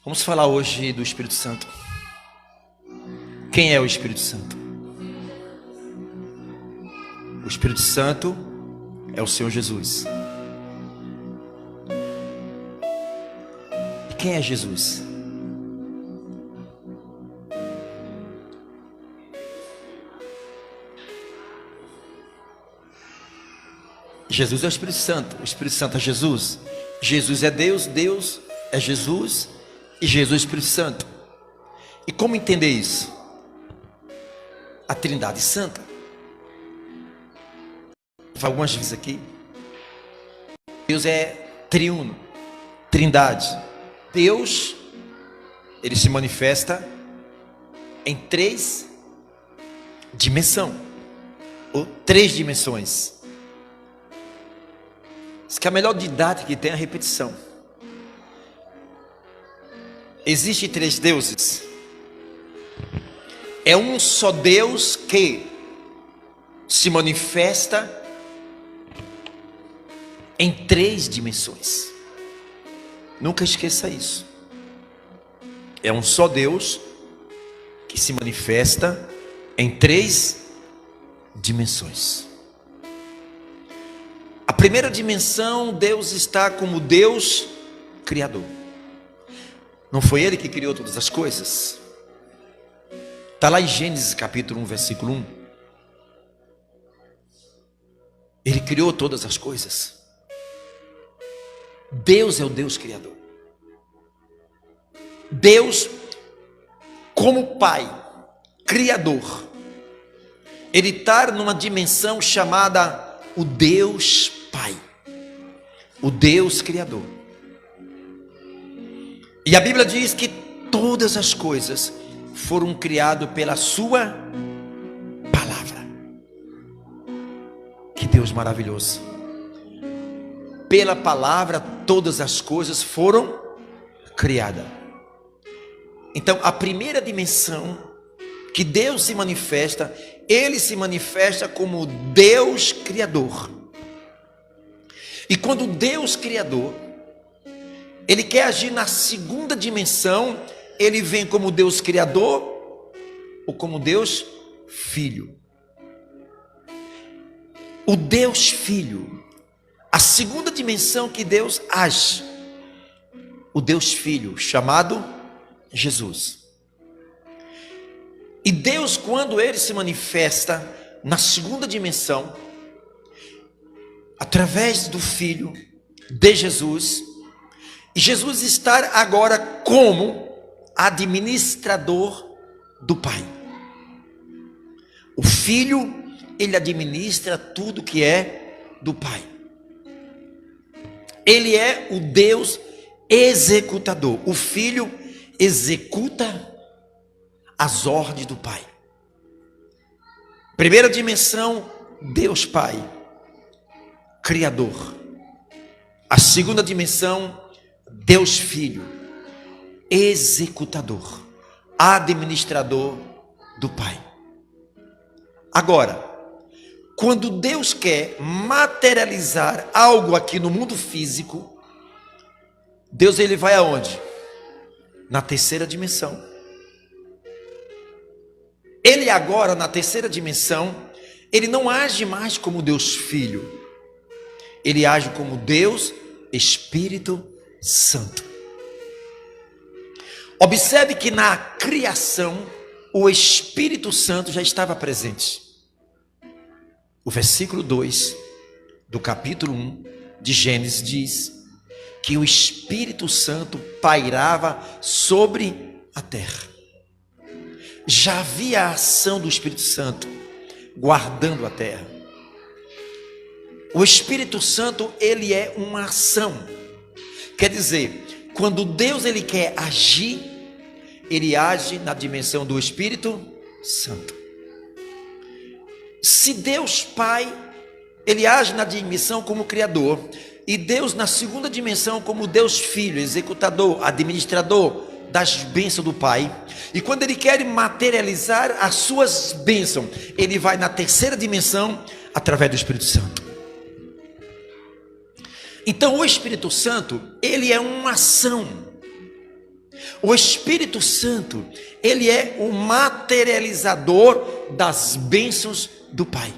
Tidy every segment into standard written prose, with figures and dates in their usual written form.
Vamos falar hoje do Espírito Santo. Quem é o Espírito Santo? O Espírito Santo é o Senhor Jesus. E quem é Jesus? Jesus é o Espírito Santo. O Espírito Santo é Jesus. Jesus é Deus, Deus é Jesus e Jesus é o Espírito Santo. E como entender isso? A Trindade Santa. Algumas vezes aqui. Deus é triuno, Trindade. Deus, ele se manifesta em três dimensões, ou três dimensões. Diz que a melhor didática que tem é a repetição. Existem três deuses. É um só Deus que se manifesta em três dimensões. Nunca esqueça isso. É um só Deus que se manifesta em três dimensões. A primeira dimensão, Deus está como Deus Criador. Não foi Ele que criou todas as coisas? Está lá em Gênesis capítulo 1, versículo 1. Ele criou todas as coisas. Deus é o Deus Criador. Deus, como Pai, Criador, Ele está numa dimensão chamada o Deus Pai, o Deus Criador. E a Bíblia diz que todas as coisas foram criadas pela sua palavra. Que Deus maravilhoso. Pela palavra todas as coisas foram criadas. Então a primeira dimensão que Deus se manifesta, Ele se manifesta como Deus Criador. E quando Deus Criador, Ele quer agir na segunda dimensão, Ele vem como Deus Criador ou como Deus Filho. O Deus Filho, a segunda dimensão que Deus age, o Deus Filho, chamado Jesus. E Deus, quando Ele se manifesta na segunda dimensão, através do Filho de Jesus, e Jesus está agora como administrador do Pai. O Filho, Ele administra tudo que é do Pai. Ele é o Deus executador. O Filho executa as ordens do Pai. Primeira dimensão, Deus Pai, Criador. A segunda dimensão, Deus Filho, executador, administrador do Pai. Agora, quando Deus quer materializar algo aqui no mundo físico, Deus ele vai aonde? Na terceira dimensão. Ele agora na terceira dimensão, ele não age mais como Deus Filho. Ele age como Deus Espírito Santo. Observe que na criação o Espírito Santo já estava presente. O versículo 2 do capítulo 1 de Gênesis diz que o Espírito Santo pairava sobre a terra. Já havia a ação do Espírito Santo guardando a terra. O Espírito Santo, ele é uma ação. Quer dizer, quando Deus ele quer agir, ele age na dimensão do Espírito Santo. Se Deus Pai, ele age na dimensão como Criador, e Deus na segunda dimensão como Deus Filho, executador, administrador das bênçãos do Pai, e quando ele quer materializar as suas bênçãos, ele vai na terceira dimensão através do Espírito Santo. Então o Espírito Santo, ele é uma ação. O Espírito Santo, ele é o materializador das bênçãos do Pai.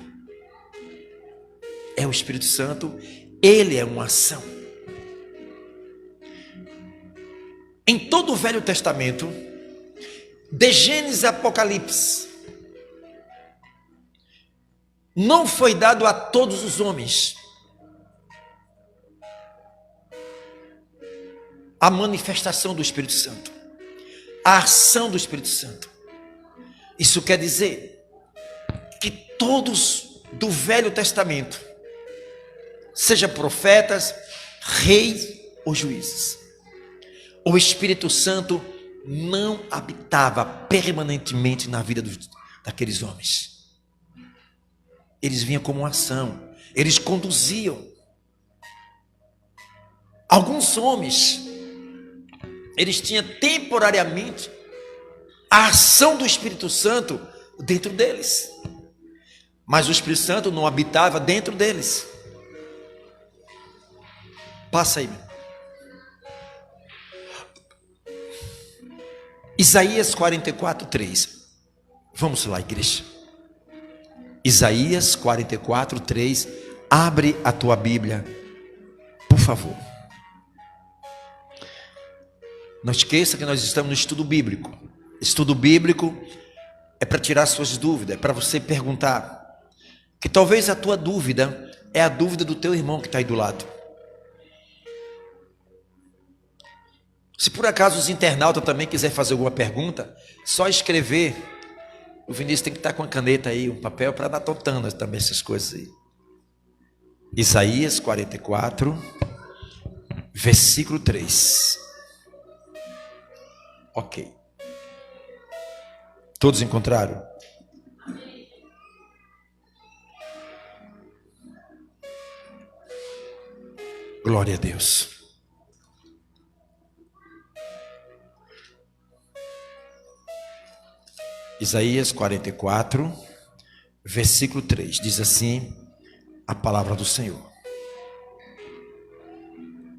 É o Espírito Santo, ele é uma ação. Em todo o Velho Testamento, de Gênesis a Apocalipse, não foi dado a todos os homens a manifestação do Espírito Santo, a ação do Espírito Santo. Isso quer dizer que todos do Velho Testamento, seja profetas, reis ou juízes, o Espírito Santo não habitava permanentemente na vida daqueles homens. Eles vinham como uma ação, eles conduziam. Alguns homens, eles tinham temporariamente a ação do Espírito Santo dentro deles, mas o Espírito Santo não habitava dentro deles. Passa aí. Isaías 44:3. Vamos lá, igreja. Isaías 44:3. Abre a tua Bíblia, por favor. Não esqueça que nós estamos no estudo bíblico. Estudo bíblico é para tirar suas dúvidas, é para você perguntar. Que talvez a tua dúvida é a dúvida do teu irmão que está aí do lado. Se por acaso os internautas também quiserem fazer alguma pergunta, só escrever. O Vinícius tem que estar com a caneta aí, um papel, para dar anotando também essas coisas aí. Isaías 44, versículo 3. Ok. Todos encontraram? Glória a Deus. Isaías 44, versículo 3, diz assim a palavra do Senhor: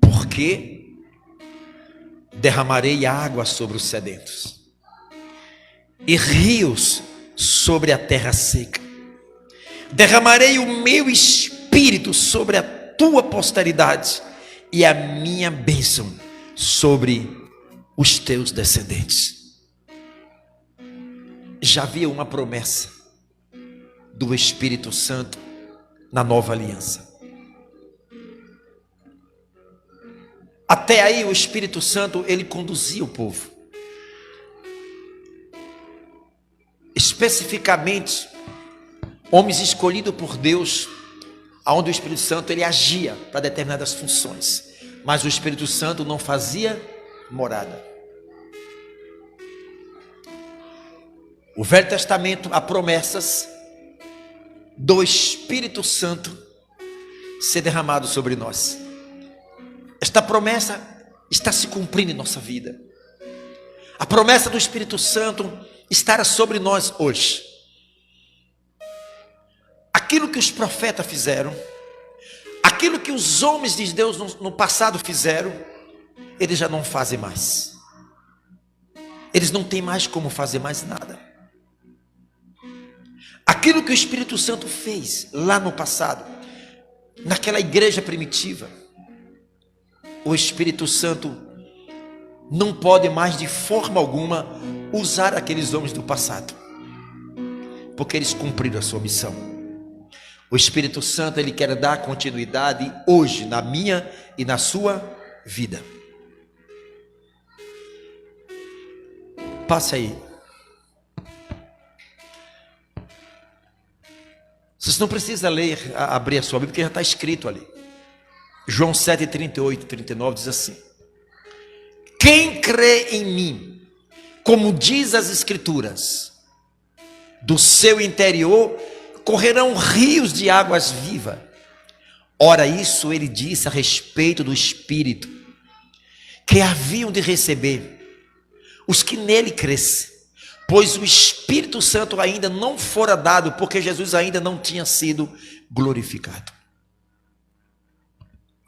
porque derramarei água sobre os sedentos e rios sobre a terra seca, derramarei o meu espírito sobre a tua posteridade e a minha bênção sobre os teus descendentes. Já havia uma promessa do Espírito Santo na nova aliança. Até aí o Espírito Santo, ele conduzia o povo. Especificamente, homens escolhidos por Deus, aonde o Espírito Santo ele agia para determinadas funções, mas o Espírito Santo não fazia morada. O Velho Testamento há promessas do Espírito Santo ser derramado sobre nós. Esta promessa está se cumprindo em nossa vida. A promessa do Espírito Santo estará sobre nós hoje. Aquilo que os profetas fizeram, aquilo que os homens de Deus no passado fizeram, eles já não fazem mais. Eles não têm mais como fazer mais nada. Aquilo que o Espírito Santo fez lá no passado, naquela igreja primitiva, o Espírito Santo não pode mais de forma alguma usar aqueles homens do passado, porque eles cumpriram a sua missão. O Espírito Santo, ele quer dar continuidade hoje na minha e na sua vida. Passa aí. Vocês não precisam abrir a sua Bíblia, porque já está escrito ali. João 7, 38, 39 diz assim: quem crê em mim, como diz as Escrituras, do seu interior correrão rios de águas vivas. Ora, isso ele disse a respeito do Espírito, que haviam de receber os que nele crescem. Pois o Espírito Santo ainda não fora dado, porque Jesus ainda não tinha sido glorificado.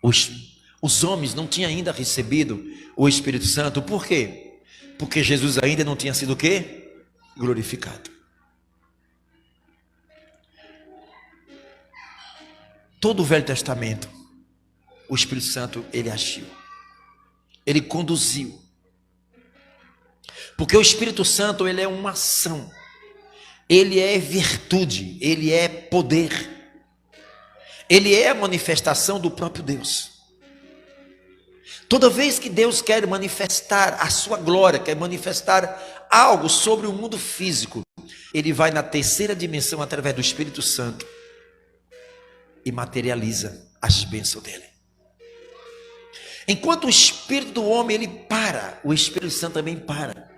Os homens não tinham ainda recebido o Espírito Santo. Por quê? Porque Jesus ainda não tinha sido o quê? Glorificado. Todo o Velho Testamento, o Espírito Santo, ele agiu. Ele conduziu. Porque o Espírito Santo, ele é uma ação. Ele é virtude, ele é poder. Ele é a manifestação do próprio Deus. Toda vez que Deus quer manifestar a sua glória, quer manifestar algo sobre o mundo físico, ele vai na terceira dimensão através do Espírito Santo e materializa as bênçãos dele. Enquanto o espírito do homem ele para, o Espírito Santo também para.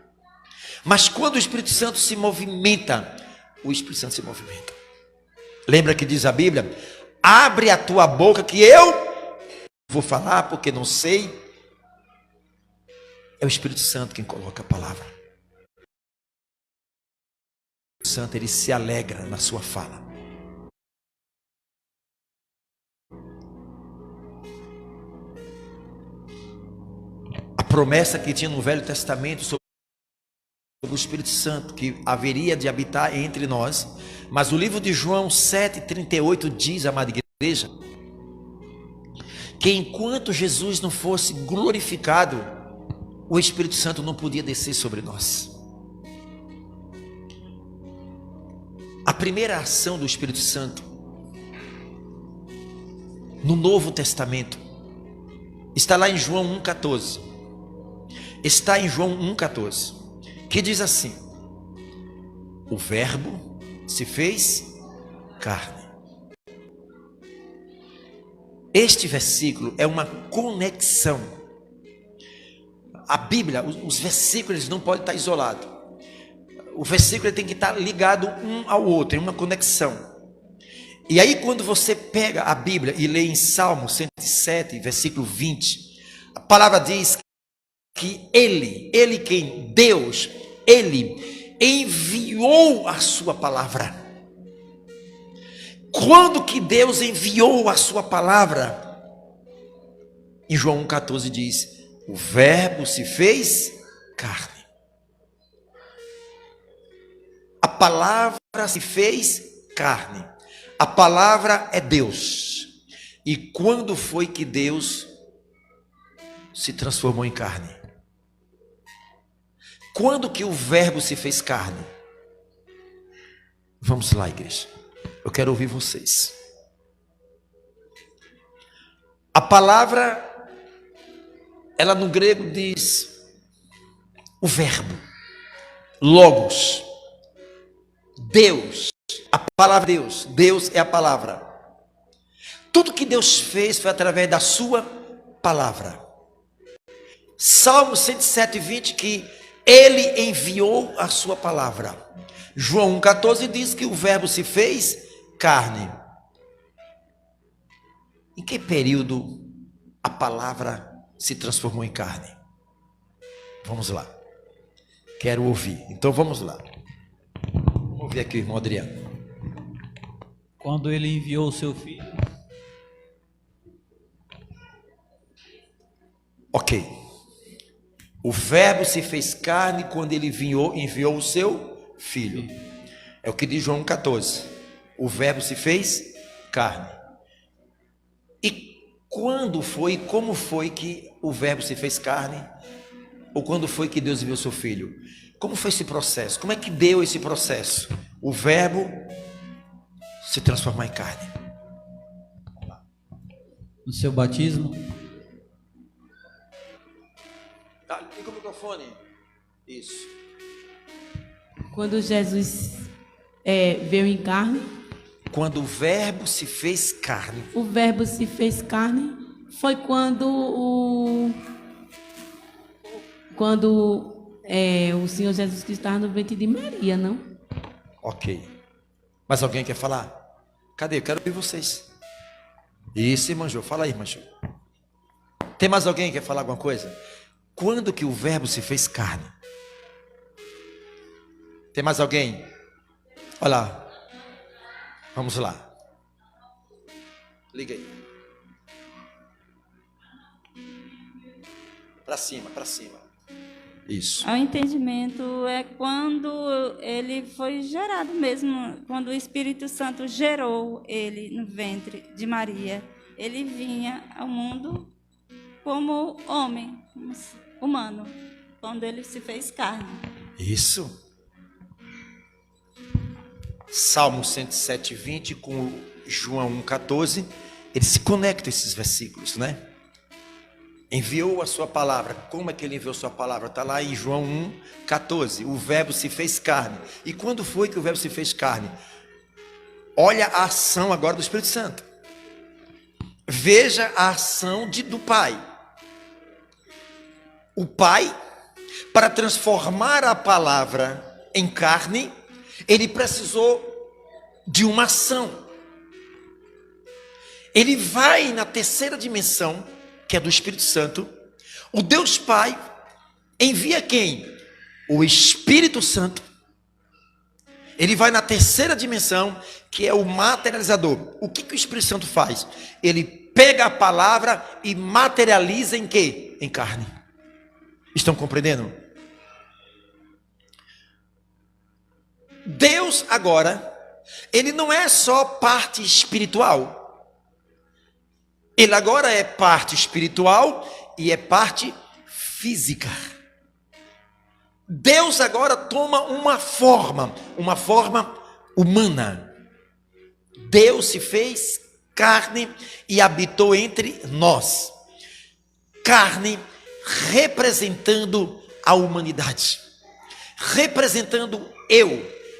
Mas quando o Espírito Santo se movimenta, o Espírito Santo se movimenta. Lembra que diz a Bíblia: abre a tua boca que eu vou falar porque não sei. É o Espírito Santo quem coloca a palavra. O Espírito Santo ele se alegra na sua fala. A promessa que tinha no Velho Testamento sobre o Espírito Santo, que haveria de habitar entre nós, mas o livro de João 7,38 diz, amada igreja, que enquanto Jesus não fosse glorificado, o Espírito Santo não podia descer sobre nós. A primeira ação do Espírito Santo no Novo Testamento está lá em João 1,14. Está em João 1,14, que diz assim: o Verbo se fez carne. Este versículo é uma conexão. A Bíblia, os versículos não podem estar isolados. O versículo tem que estar ligado um ao outro, em uma conexão. E aí quando você pega a Bíblia e lê em Salmo 107, versículo 20, a palavra diz que ele quem? Deus, ele enviou a sua palavra. Quando que Deus enviou a sua palavra? Em João 1,14 diz: o Verbo se fez carne. A palavra se fez carne. A palavra é Deus. E quando foi que Deus se transformou em carne? Quando que o Verbo se fez carne? Vamos lá, igreja. Eu quero ouvir vocês. A palavra, ela no grego diz o verbo, logos, Deus, a palavra Deus, Deus é a palavra. Tudo que Deus fez foi através da sua palavra. Salmo 107:20 que ele enviou a sua palavra. João 1,14 diz que o Verbo se fez carne. Em que período a palavra se transformou em carne? Vamos lá. Quero ouvir. Então vamos lá. Vamos ouvir aqui o irmão Adriano. Quando ele enviou o seu filho. Ok. O Verbo se fez carne quando ele enviou o seu filho. É o que diz João 1,14. O Verbo se fez carne. E quando foi, como foi que o Verbo se fez carne? Ou quando foi que Deus enviou o seu filho? Como foi esse processo? Como é que deu esse processo? O Verbo se transformar em carne. No seu batismo. Liga o microfone. Isso. Quando Jesus veio em carne. Quando o Verbo se fez carne. O Verbo se fez carne. Foi quando o Senhor Jesus Cristo estava no ventre de Maria, não? Ok. Mas alguém quer falar? Cadê? Eu quero ouvir vocês. Isso, irmã Jô. Fala aí, irmã Jô. Tem mais alguém que quer falar alguma coisa? Quando que o Verbo se fez carne? Tem mais alguém? Olha lá. Vamos lá. Liga aí. Para cima, para cima. Isso. O entendimento é quando ele foi gerado mesmo, quando o Espírito Santo gerou ele no ventre de Maria. Ele vinha ao mundo como homem, como humano, quando ele se fez carne. Isso. Salmo 107:20 com João 1:14, ele se conecta esses versículos, né? Enviou a sua palavra. Como é que ele enviou a sua palavra? Está lá em João 1:14. O verbo se fez carne. E quando foi que o verbo se fez carne? Olha a ação agora do Espírito Santo. Veja a ação do Pai. O Pai, para transformar a palavra em carne, ele precisou de uma ação. Ele vai na terceira dimensão, que é do Espírito Santo. O Deus Pai envia quem? O Espírito Santo. Ele vai na terceira dimensão, que é o materializador. O que o Espírito Santo faz? Ele pega a palavra e materializa em quê? Em carne. Estão compreendendo? Deus agora, ele não é só parte espiritual. Ele agora é parte espiritual e é parte física. Deus agora toma uma forma humana. Deus se fez carne e habitou entre nós. Carne representando a humanidade, representando eu,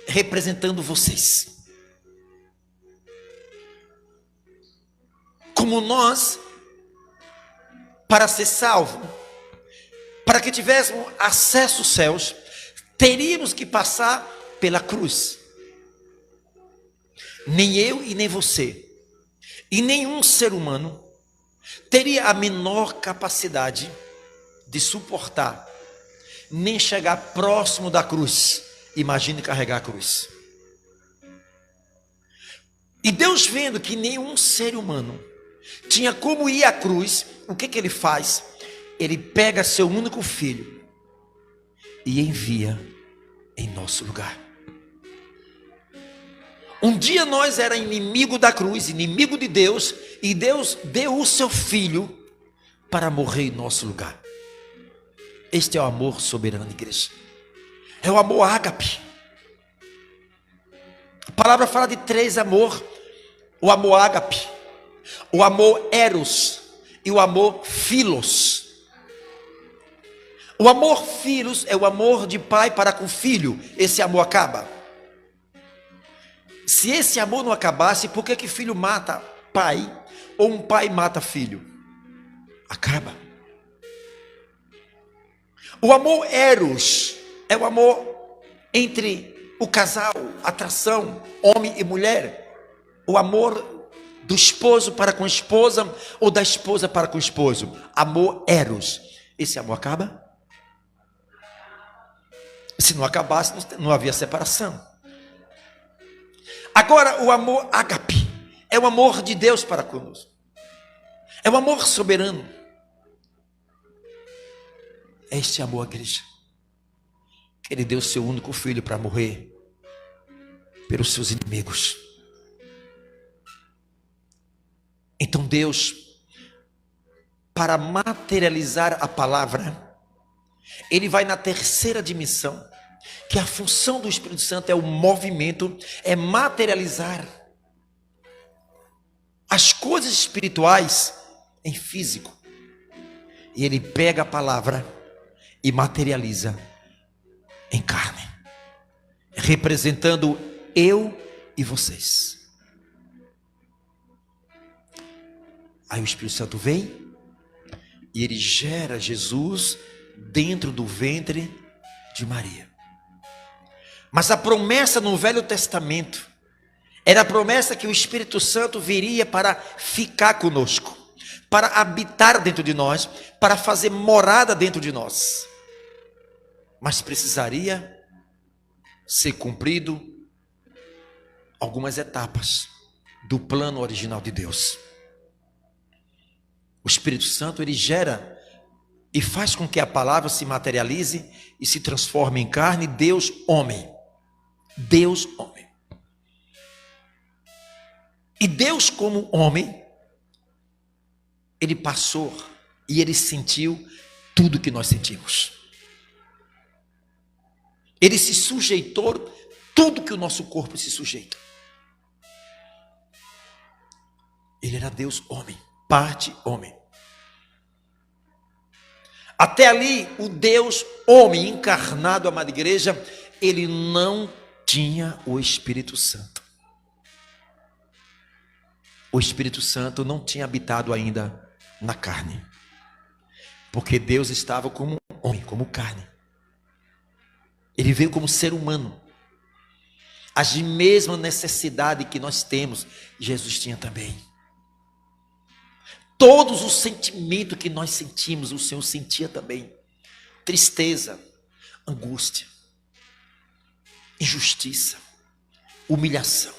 representando vocês. Como nós, para ser salvo, para que tivéssemos acesso aos céus, teríamos que passar pela cruz. Nem eu e nem você, e nenhum ser humano, teria a menor capacidade de suportar, nem chegar próximo da cruz. Imagine carregar a cruz. E Deus, vendo que nenhum ser humano tinha como ir à cruz, o que ele faz? Ele pega seu único filho e envia em nosso lugar. Um dia nós era inimigo da cruz, inimigo de Deus, e Deus deu o seu filho para morrer em nosso lugar. Este é o amor soberano, igreja. É o amor ágape. A palavra fala de três amor: o amor ágape, o amor eros e o amor filos. O amor filos é o amor de pai para com filho. Esse amor acaba. Se esse amor não acabasse, por que filho mata pai ou um pai mata filho? Acaba. O amor eros é o amor entre o casal, atração, homem e mulher. O amor do esposo para com a esposa ou da esposa para com o esposo. Amor eros. Esse amor acaba? Se não acabasse, não havia separação. Agora, o amor ágape é o amor de Deus para conosco. É o amor soberano. É este amor, igreja, que Ele deu seu único filho para morrer pelos seus inimigos. Então Deus, para materializar a palavra, Ele vai na terceira dimensão, que a função do Espírito Santo é o movimento, é materializar as coisas espirituais em físico. E Ele pega a palavra e materializa em carne, representando eu e vocês. Aí o Espírito Santo vem e ele gera Jesus dentro do ventre de Maria. Mas a promessa no Velho Testamento era a promessa que o Espírito Santo viria para ficar conosco, para habitar dentro de nós, para fazer morada dentro de nós. Mas precisaria ser cumprido algumas etapas do plano original de Deus. O Espírito Santo, ele gera e faz com que a palavra se materialize e se transforme em carne, Deus homem. Deus homem. E Deus como homem, ele passou e ele sentiu tudo que nós sentimos. Ele se sujeitou tudo que o nosso corpo se sujeita. Ele era Deus homem, parte homem. Até ali, o Deus homem encarnado, amada igreja, ele não tinha o Espírito Santo. O Espírito Santo não tinha habitado ainda na carne. Porque Deus estava como homem, como carne. Ele veio como ser humano. As mesmas necessidades que nós temos, Jesus tinha também. Todos os sentimentos que nós sentimos, o Senhor sentia também. Tristeza, angústia, injustiça, humilhação.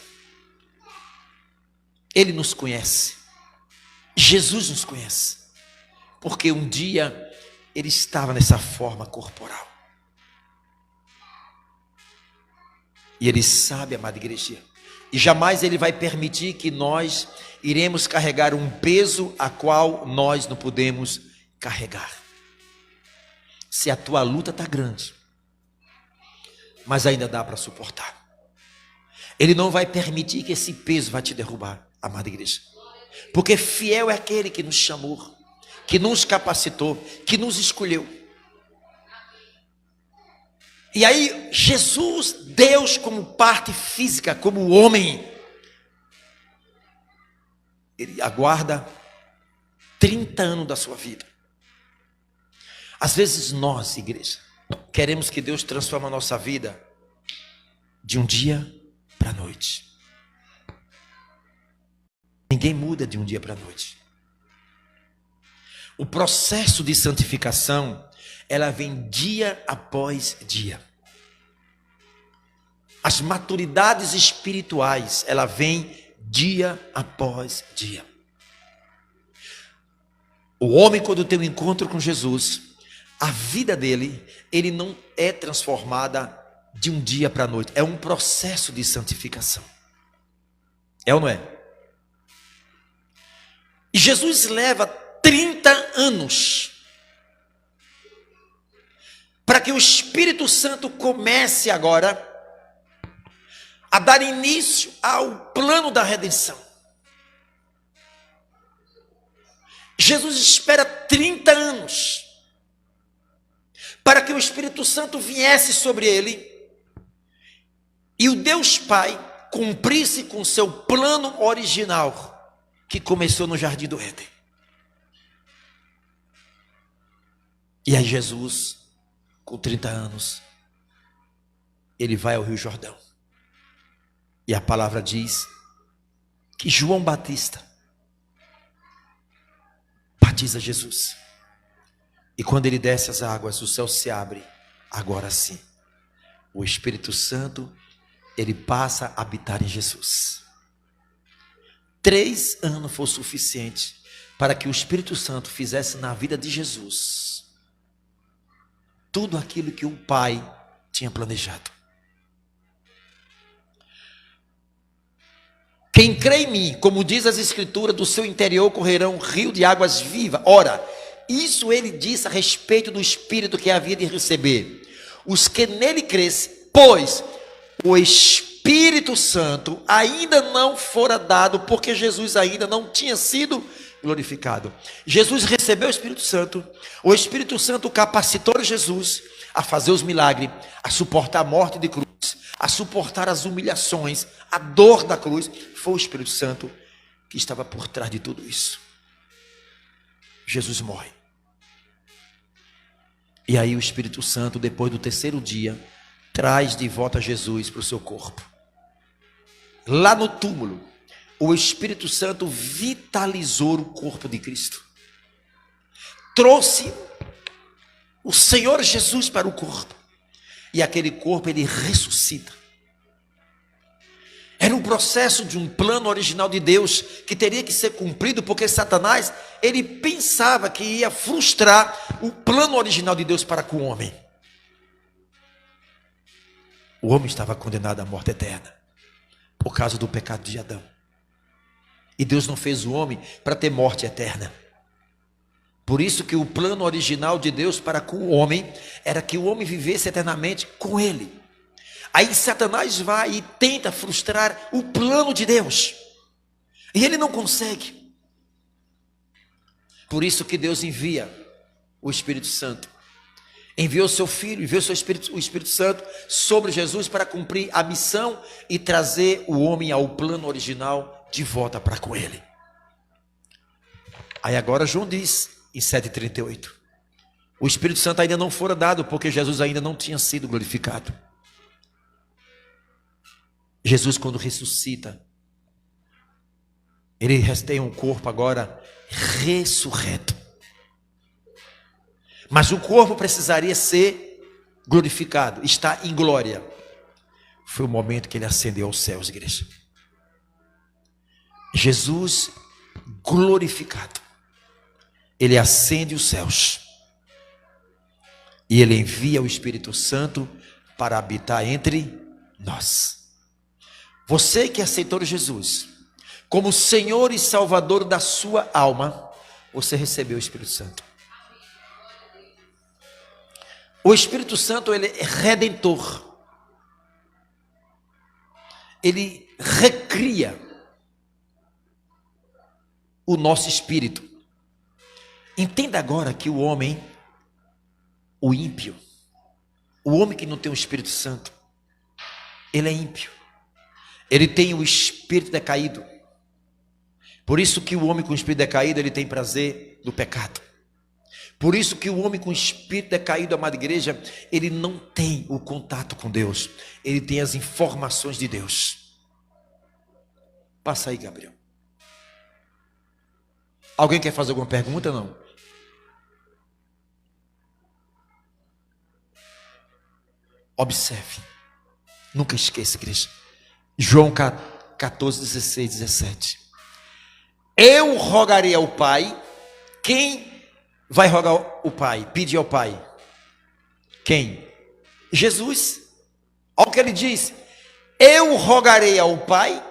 Ele nos conhece. Jesus nos conhece. Porque um dia ele estava nessa forma corporal. E ele sabe, amada igreja, e jamais ele vai permitir que nós iremos carregar um peso a qual nós não podemos carregar. Se a tua luta está grande, mas ainda dá para suportar. Ele não vai permitir que esse peso vá te derrubar, amada igreja. Porque fiel é aquele que nos chamou, que nos capacitou, que nos escolheu. E aí, Jesus, Deus como parte física, como homem, ele aguarda 30 anos da sua vida. Às vezes nós, igreja, queremos que Deus transforme a nossa vida de um dia para a noite. Ninguém muda de um dia para a noite. O processo de santificação, ela vem dia após dia. As maturidades espirituais, ela vem dia após dia. O homem, quando tem um encontro com Jesus, a vida dele, ele não é transformada de um dia para a noite. É um processo de santificação. É ou não é? E Jesus leva 30 anos para que o Espírito Santo comece agora a dar início ao plano da redenção. Jesus espera 30 anos para que o Espírito Santo viesse sobre ele e o Deus Pai cumprisse com seu plano original que começou no Jardim do Éden. E aí Jesus, com 30 anos, ele vai ao Rio Jordão. E a palavra diz que João Batista batiza Jesus. E quando ele desce as águas, o céu se abre. Agora sim, o Espírito Santo, ele passa a habitar em Jesus. 3 anos foi o suficiente para que o Espírito Santo fizesse na vida de Jesus tudo aquilo que o Pai tinha planejado. Quem crê em mim, como diz as Escrituras, do seu interior correrão um rio de águas vivas. Ora, isso ele disse a respeito do Espírito que havia de receber os que nele crescem, pois o Espírito Santo ainda não fora dado, porque Jesus ainda não tinha sido glorificado. Jesus recebeu o Espírito Santo, o Espírito Santo capacitou Jesus a fazer os milagres, a suportar a morte de cruz, a suportar as humilhações, a dor da cruz. Foi o Espírito Santo que estava por trás de tudo isso. Jesus morre. E aí o Espírito Santo, depois do 3º dia, traz de volta Jesus para o seu corpo. Lá no túmulo, o Espírito Santo vitalizou o corpo de Cristo. Trouxe o Senhor Jesus para o corpo. E aquele corpo, ele ressuscita. Era um processo de um plano original de Deus que teria que ser cumprido, porque Satanás, ele pensava que ia frustrar o plano original de Deus para com o homem. O homem estava condenado à morte eterna por causa do pecado de Adão. E Deus não fez o homem para ter morte eterna. Por isso que o plano original de Deus para com o homem era que o homem vivesse eternamente com ele. Aí Satanás vai e tenta frustrar o plano de Deus. E ele não consegue. Por isso que Deus envia o Espírito Santo. Enviou seu Filho, enviou o Espírito Santo sobre Jesus para cumprir a missão e trazer o homem ao plano original de volta para com ele. Aí agora João diz em 7,38, o Espírito Santo ainda não fora dado, porque Jesus ainda não tinha sido glorificado. Jesus, quando ressuscita, ele tem um corpo agora ressurreto. Mas o corpo precisaria ser glorificado, está em glória. Foi o momento que ele ascendeu aos céus, igreja. Jesus glorificado, ele ascende os céus e ele envia o Espírito Santo para habitar entre nós. Você que aceitou Jesus como Senhor e Salvador da sua alma, você recebeu o Espírito Santo. O Espírito Santo, ele é redentor. Ele recria o nosso espírito. Entenda agora que o homem, o ímpio, o homem que não tem o Espírito Santo, ele é ímpio. Ele tem o espírito decaído. Por isso que o homem com o espírito decaído, ele tem prazer do pecado. Por isso que o homem com o espírito decaído, amada igreja, ele não tem o contato com Deus. Ele tem as informações de Deus. Passa aí, Gabriel. Alguém quer fazer alguma pergunta? Não. Observe. Nunca esqueça, igreja. João 14, 16, 17. Eu rogarei ao Pai. Quem vai rogar o Pai? Pedir ao Pai. Quem? Jesus. Olha o que ele diz. Eu rogarei ao Pai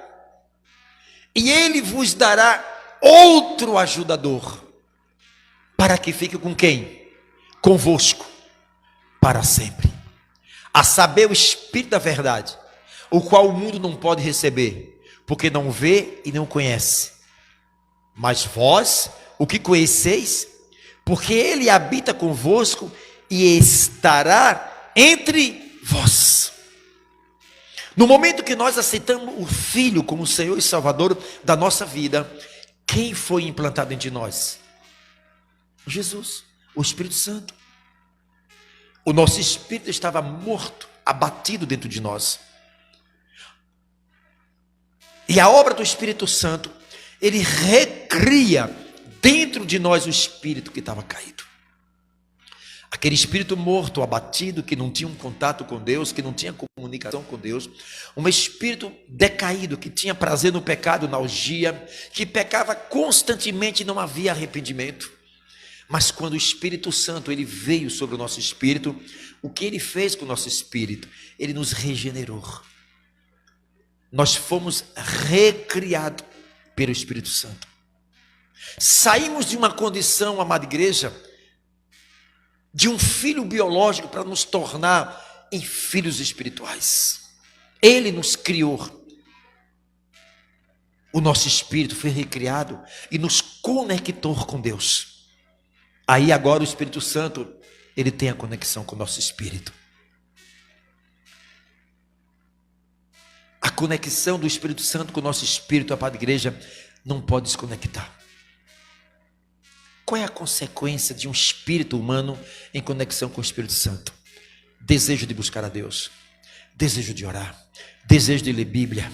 e ele vos dará outro ajudador, para que fique com quem? Convosco, para sempre. A saber, o Espírito da verdade, o qual o mundo não pode receber, porque não vê e não conhece. Mas vós, o que conheceis, porque ele habita convosco e estará entre vós. No momento que nós aceitamos o Filho como Senhor e Salvador da nossa vida, quem foi implantado entre nós? Jesus, o Espírito Santo. O nosso espírito estava morto, abatido dentro de nós. E a obra do Espírito Santo, ele recria dentro de nós o espírito que estava caído. Aquele espírito morto, abatido, que não tinha um contato com Deus, que não tinha comunicação com Deus. Um espírito decaído, que tinha prazer no pecado, na orgia, que pecava constantemente e não havia arrependimento. Mas quando o Espírito Santo ele veio sobre o nosso espírito, o que ele fez com o nosso espírito? Ele nos regenerou. Nós fomos recriados pelo Espírito Santo. Saímos de uma condição, amada igreja, de um filho biológico para nos tornar em filhos espirituais. Ele nos criou. O nosso espírito foi recriado e nos conectou com Deus. Aí agora o Espírito Santo, ele tem a conexão com o nosso espírito. A conexão do Espírito Santo com o nosso espírito, amada igreja, não pode desconectar. Qual é a consequência de um espírito humano em conexão com o Espírito Santo? Desejo de buscar a Deus, desejo de orar, desejo de ler Bíblia.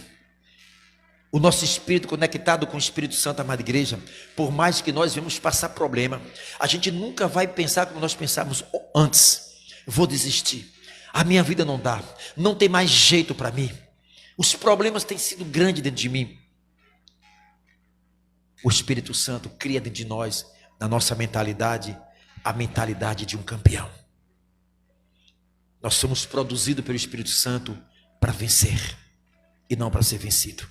O nosso espírito conectado com o Espírito Santo, amada igreja, por mais que nós venhamos passar problema, a gente nunca vai pensar como nós pensávamos antes. Vou desistir, a minha vida não dá, não tem mais jeito para mim. Os problemas têm sido grandes dentro de mim. O Espírito Santo cria dentro de nós, na nossa mentalidade, a mentalidade de um campeão. Nós somos produzidos pelo Espírito Santo para vencer e não para ser vencido.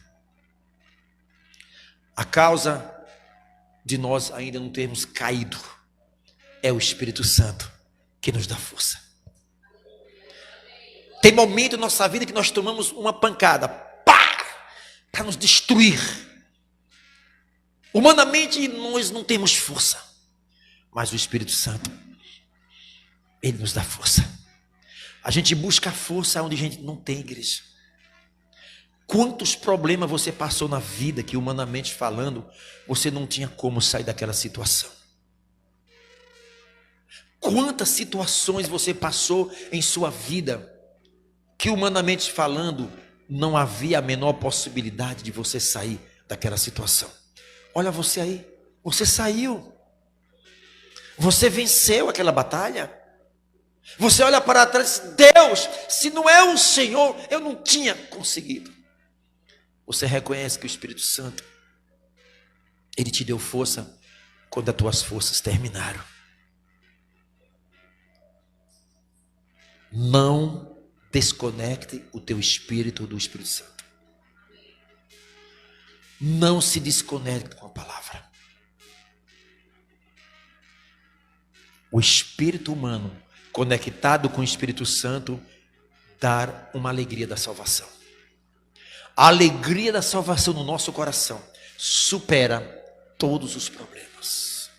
A causa de nós ainda não termos caído é o Espírito Santo que nos dá força. Tem momento em nossa vida que nós tomamos uma pancada, para nos destruir. Humanamente nós não temos força, mas o Espírito Santo, ele nos dá força. A gente busca força onde a gente não tem, igreja. Quantos problemas você passou na vida que, humanamente falando, você não tinha como sair daquela situação? Quantas situações você passou em sua vida que, humanamente falando, não havia a menor possibilidade de você sair daquela situação? Olha você aí, você saiu. Você venceu aquela batalha. Você olha para trás, Deus, se não é o Senhor, eu não tinha conseguido. Você reconhece que o Espírito Santo, ele te deu força quando as tuas forças terminaram. Não desconecte o teu espírito do Espírito Santo. Não se desconecte com a palavra. O espírito humano conectado com o Espírito Santo dá uma alegria da salvação. A alegria da salvação no nosso coração supera todos os problemas.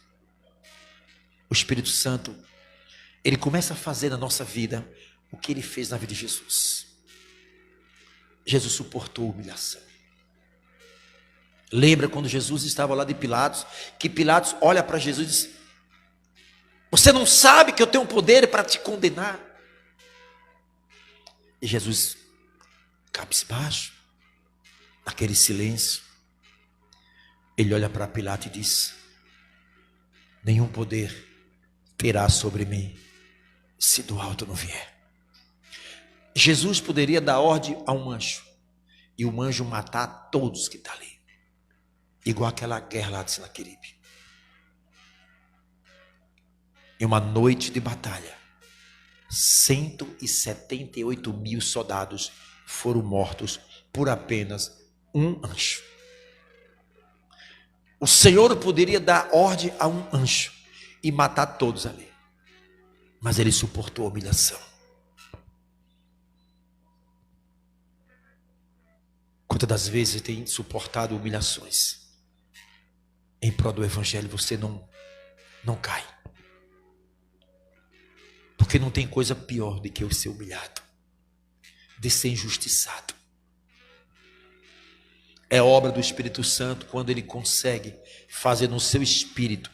O Espírito Santo, ele começa a fazer na nossa vida o que ele fez na vida de Jesus. Jesus suportou a humilhação. Lembra quando Jesus estava lá de Pilatos, que Pilatos olha para Jesus e diz: você não sabe que eu tenho poder para te condenar? E Jesus, cabisbaixo, naquele silêncio, ele olha para Pilatos e diz: nenhum poder terá sobre mim, se do alto não vier. Jesus poderia dar ordem a um anjo, e o anjo matar todos que estão ali, igual aquela guerra lá de Senaqueribe. Em uma noite de batalha, 178 mil soldados foram mortos por apenas um anjo. O Senhor poderia dar ordem a um anjo e matar todos ali, mas ele suportou a humilhação. Quantas das vezes você tem suportado humilhações em prol do Evangelho, você não cai? Porque não tem coisa pior do que eu ser humilhado, de ser injustiçado. É obra do Espírito Santo quando ele consegue fazer no seu espírito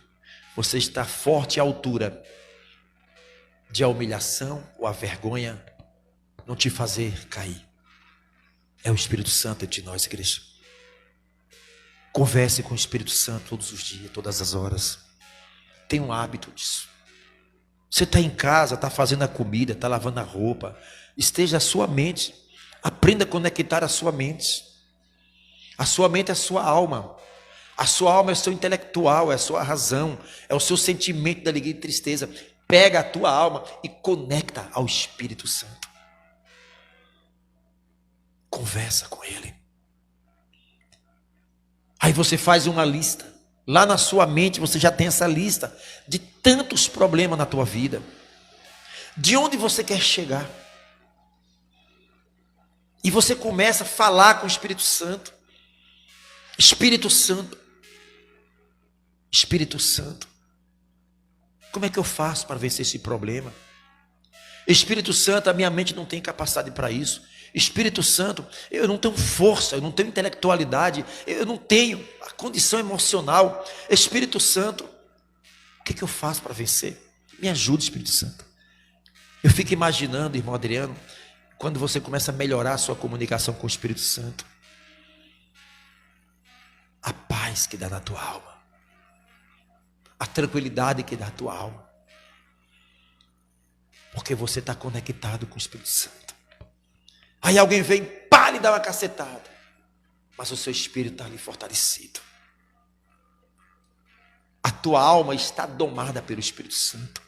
você estar forte à altura de a humilhação ou a vergonha não te fazer cair. É o Espírito Santo entre nós, igreja. Converse com o Espírito Santo todos os dias, todas as horas. Tenha um hábito disso. Você está em casa, está fazendo a comida, está lavando a roupa. Esteja a sua mente. Aprenda a conectar a sua mente. A sua mente é a sua alma. A sua alma é o seu intelectual, é a sua razão, é o seu sentimento de alegria e tristeza. Pega a tua alma e conecta ao Espírito Santo. Conversa com ele. Aí você faz uma lista. Lá na sua mente você já tem essa lista de tantos problemas na tua vida. De onde você quer chegar. E você começa a falar com o Espírito Santo. Espírito Santo. Espírito Santo. Como é que eu faço para vencer esse problema? Espírito Santo, a minha mente não tem capacidade para isso. Espírito Santo, eu não tenho força, eu não tenho intelectualidade, eu não tenho a condição emocional. Espírito Santo, o que eu faço para vencer? Me ajuda, Espírito Santo. Eu fico imaginando, irmão Adriano, quando você começa a melhorar a sua comunicação com o Espírito Santo, a paz que dá na tua alma, a tranquilidade que dá na tua alma, porque você está conectado com o Espírito Santo. Aí alguém vem, pá, lhe dá uma cacetada. Mas o seu espírito está ali fortalecido. A tua alma está domada pelo Espírito Santo.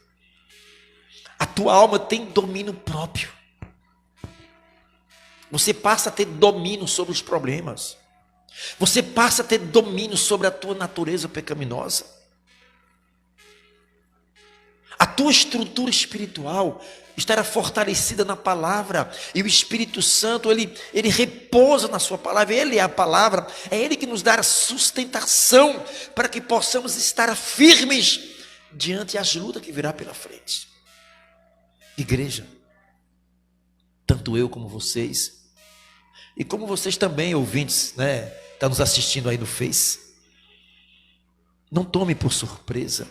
A tua alma tem domínio próprio. Você passa a ter domínio sobre os problemas. Você passa a ter domínio sobre a tua natureza pecaminosa. A tua estrutura espiritual estará fortalecida na palavra. E o Espírito Santo, ele repousa na sua palavra. Ele é a palavra. É Ele que nos dá a sustentação para que possamos estar firmes diante das lutas que virá pela frente. Igreja, tanto eu como vocês, e como vocês também, ouvintes, né, estão nos assistindo aí no Face, não tome por surpresa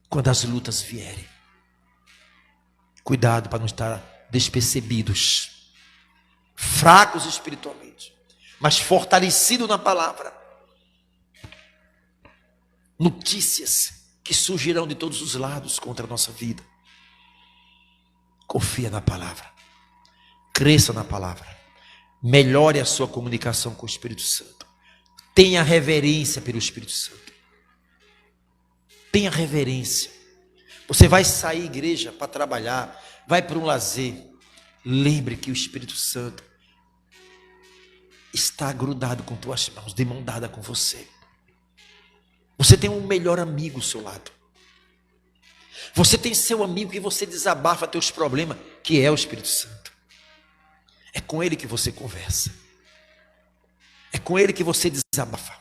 quando as lutas vierem. Cuidado para não estar despercebidos, fracos espiritualmente, mas fortalecidos na palavra. Notícias que surgirão de todos os lados contra a nossa vida. Confia na palavra. Cresça na palavra. Melhore a sua comunicação com o Espírito Santo. Tenha reverência pelo Espírito Santo. Tenha reverência. Você vai sair, igreja, para trabalhar, vai para um lazer. Lembre que o Espírito Santo está grudado com tuas mãos, de mão dada com você. Você tem um melhor amigo ao seu lado. Você tem seu amigo que você desabafa teus problemas, que é o Espírito Santo. É com ele que você conversa. É com ele que você desabafa.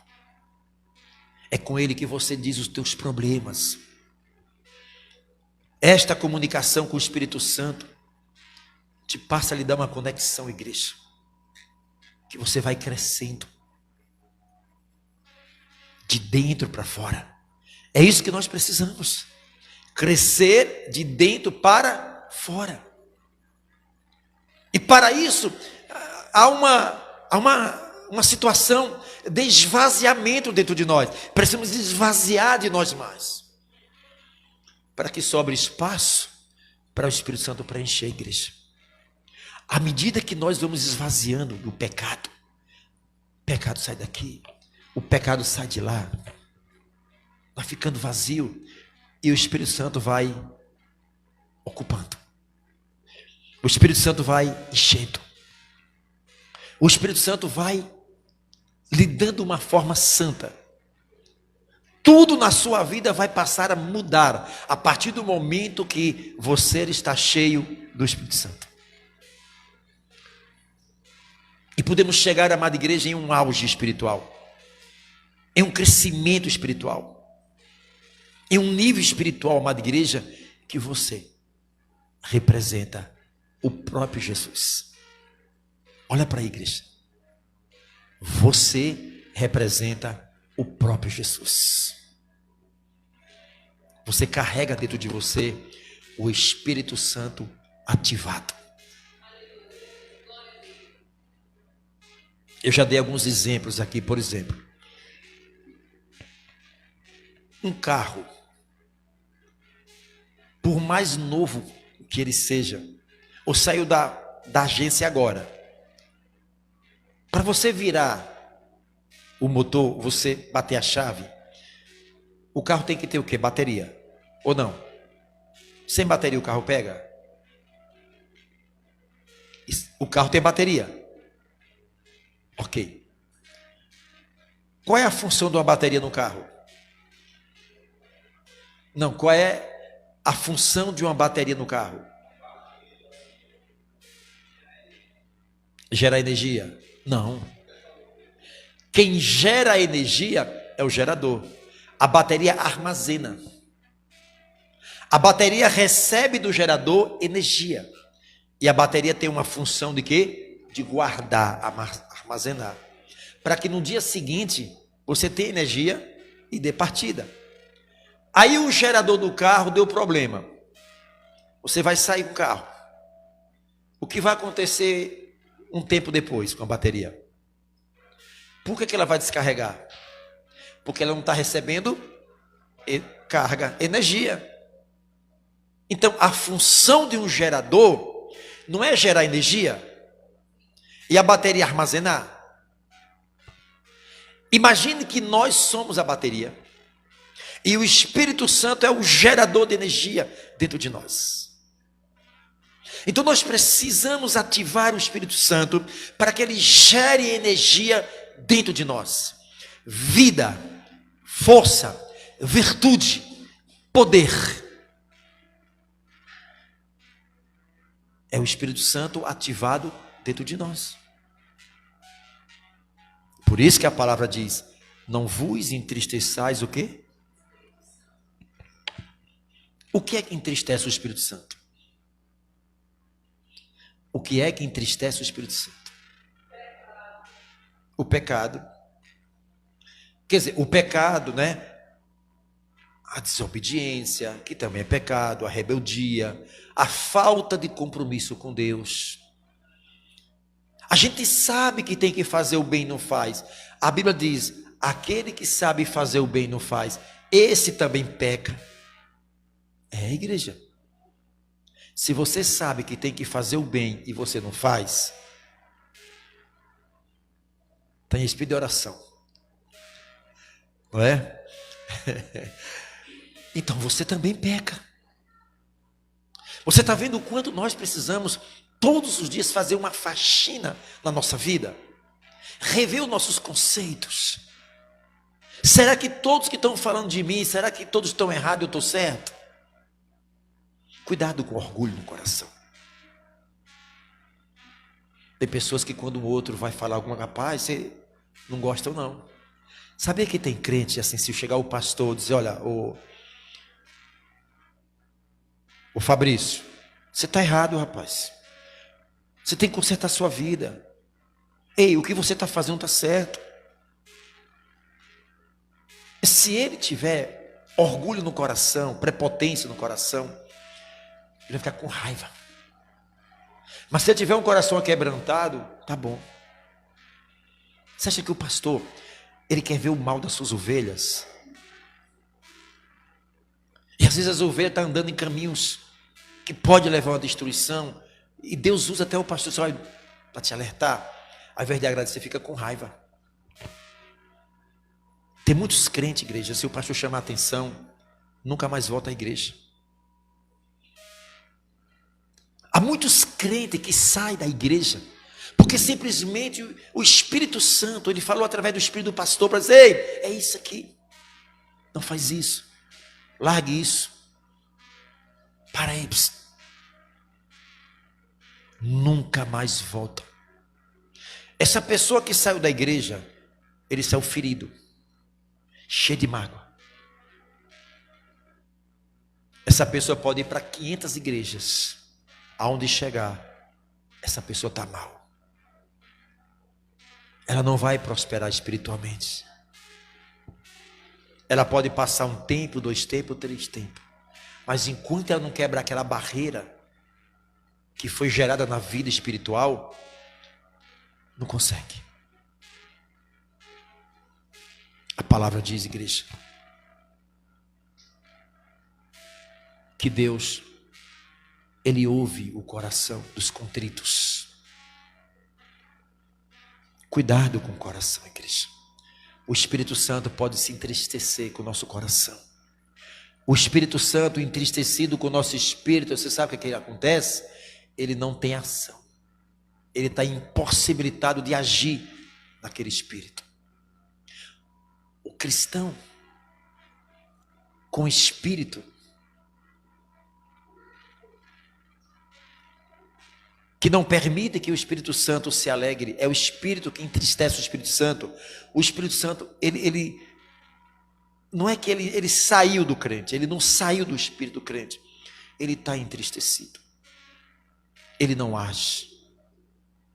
É com ele que você diz os teus problemas. Esta comunicação com o Espírito Santo te passa a lhe dar uma conexão, igreja, que você vai crescendo de dentro para fora. É isso que nós precisamos. Crescer de dentro para fora. E para isso há uma situação de esvaziamento dentro de nós. Precisamos esvaziar de nós mais, para que sobre espaço para o Espírito Santo preencher a igreja. À medida que nós vamos esvaziando do pecado, o pecado sai daqui, o pecado sai de lá, vai ficando vazio, e o Espírito Santo vai ocupando. O Espírito Santo vai enchendo. O Espírito Santo vai lhe dando uma forma santa. Tudo na sua vida vai passar a mudar a partir do momento que você está cheio do Espírito Santo. E podemos chegar, amada igreja, em um auge espiritual, em um crescimento espiritual, em um nível espiritual, amada igreja, que você representa o próprio Jesus. Olha para a igreja. Você representa o próprio Jesus. Você carrega dentro de você o Espírito Santo ativado. Eu já dei alguns exemplos aqui, por exemplo. Um carro, por mais novo que ele seja, ou saiu da agência agora, para você virar o motor, você bater a chave, o carro tem que ter o quê? Bateria, ou não? Sem bateria o carro pega? O carro tem bateria. Ok. Qual é a função de uma bateria no carro? Não, qual é a função de uma bateria no carro? Gerar energia? Não. Quem gera energia é o gerador. A bateria armazena. A bateria recebe do gerador energia. E a bateria tem uma função de quê? De guardar, armazenar. Para que no dia seguinte você tenha energia e dê partida. Aí o gerador do carro deu problema. Você vai sair com o carro. O que vai acontecer um tempo depois com a bateria? Por que ela vai descarregar? Porque ela não está recebendo carga, energia. Então, a função de um gerador não é gerar energia e a bateria armazenar? Imagine que nós somos a bateria e o Espírito Santo é o gerador de energia dentro de nós. Então nós precisamos ativar o Espírito Santo para que ele gere energia dentro de nós. Vida, força, virtude, poder. É o Espírito Santo ativado dentro de nós. Por isso que a palavra diz: não vos entristeçais o quê? O que é que entristece o Espírito Santo? O que é que entristece o Espírito Santo? O pecado. Quer dizer, o pecado, né? A desobediência, que também é pecado, a rebeldia, a falta de compromisso com Deus. A gente sabe que tem que fazer o bem e não faz. A Bíblia diz: aquele que sabe fazer o bem e não faz, esse também peca. É, igreja. Se você sabe que tem que fazer o bem e você não faz, tem espírito de oração, não é? Então você também peca. Você está vendo o quanto nós precisamos todos os dias fazer uma faxina na nossa vida, rever os nossos conceitos. Será que todos que estão falando de mim, será que todos estão errados e eu estou certo? Cuidado com o orgulho no coração. Tem pessoas que quando o outro vai falar alguma coisa, você não gosta ou não. Sabia que tem crente assim, se chegar o pastor e dizer: olha, o Fabrício, você está errado, rapaz. Você tem que consertar a sua vida. Ei, o que você está fazendo está certo. Se ele tiver orgulho no coração, prepotência no coração, ele vai ficar com raiva. Mas se ele tiver um coração aquebrantado, tá bom. Você acha que o pastor, ele quer ver o mal das suas ovelhas? E às vezes as ovelhas estão andando em caminhos que pode levar a uma destruição, e Deus usa até o pastor para te alertar. Ao invés de agradecer, fica com raiva. Tem muitos crentes, igreja, se o pastor chamar a atenção, nunca mais volta à igreja. Há muitos crentes que saem da igreja porque simplesmente o Espírito Santo, ele falou através do Espírito do pastor para dizer: ei, é isso aqui, não faz isso, largue isso, para aí, nunca mais volta. Essa pessoa que saiu da igreja, ele saiu ferido, cheio de mágoa. Essa pessoa pode ir para 500 igrejas, aonde chegar, essa pessoa está mal. Ela não vai prosperar espiritualmente. Ela pode passar um tempo, 2 tempos, 3 tempos, mas enquanto ela não quebrar aquela barreira que foi gerada na vida espiritual, não consegue. A palavra diz, igreja, que Deus, ele ouve o coração dos contritos. Cuidado com o coração, igreja. O Espírito Santo pode se entristecer com o nosso coração. O Espírito Santo entristecido com o nosso espírito, você sabe o que acontece? Ele não tem ação. Ele está impossibilitado de agir naquele espírito. O cristão com espírito que não permite que o Espírito Santo se alegre, é o Espírito que entristece o Espírito Santo. O Espírito Santo, ele não é que ele saiu do crente, ele não saiu do Espírito do crente, ele está entristecido, ele não age,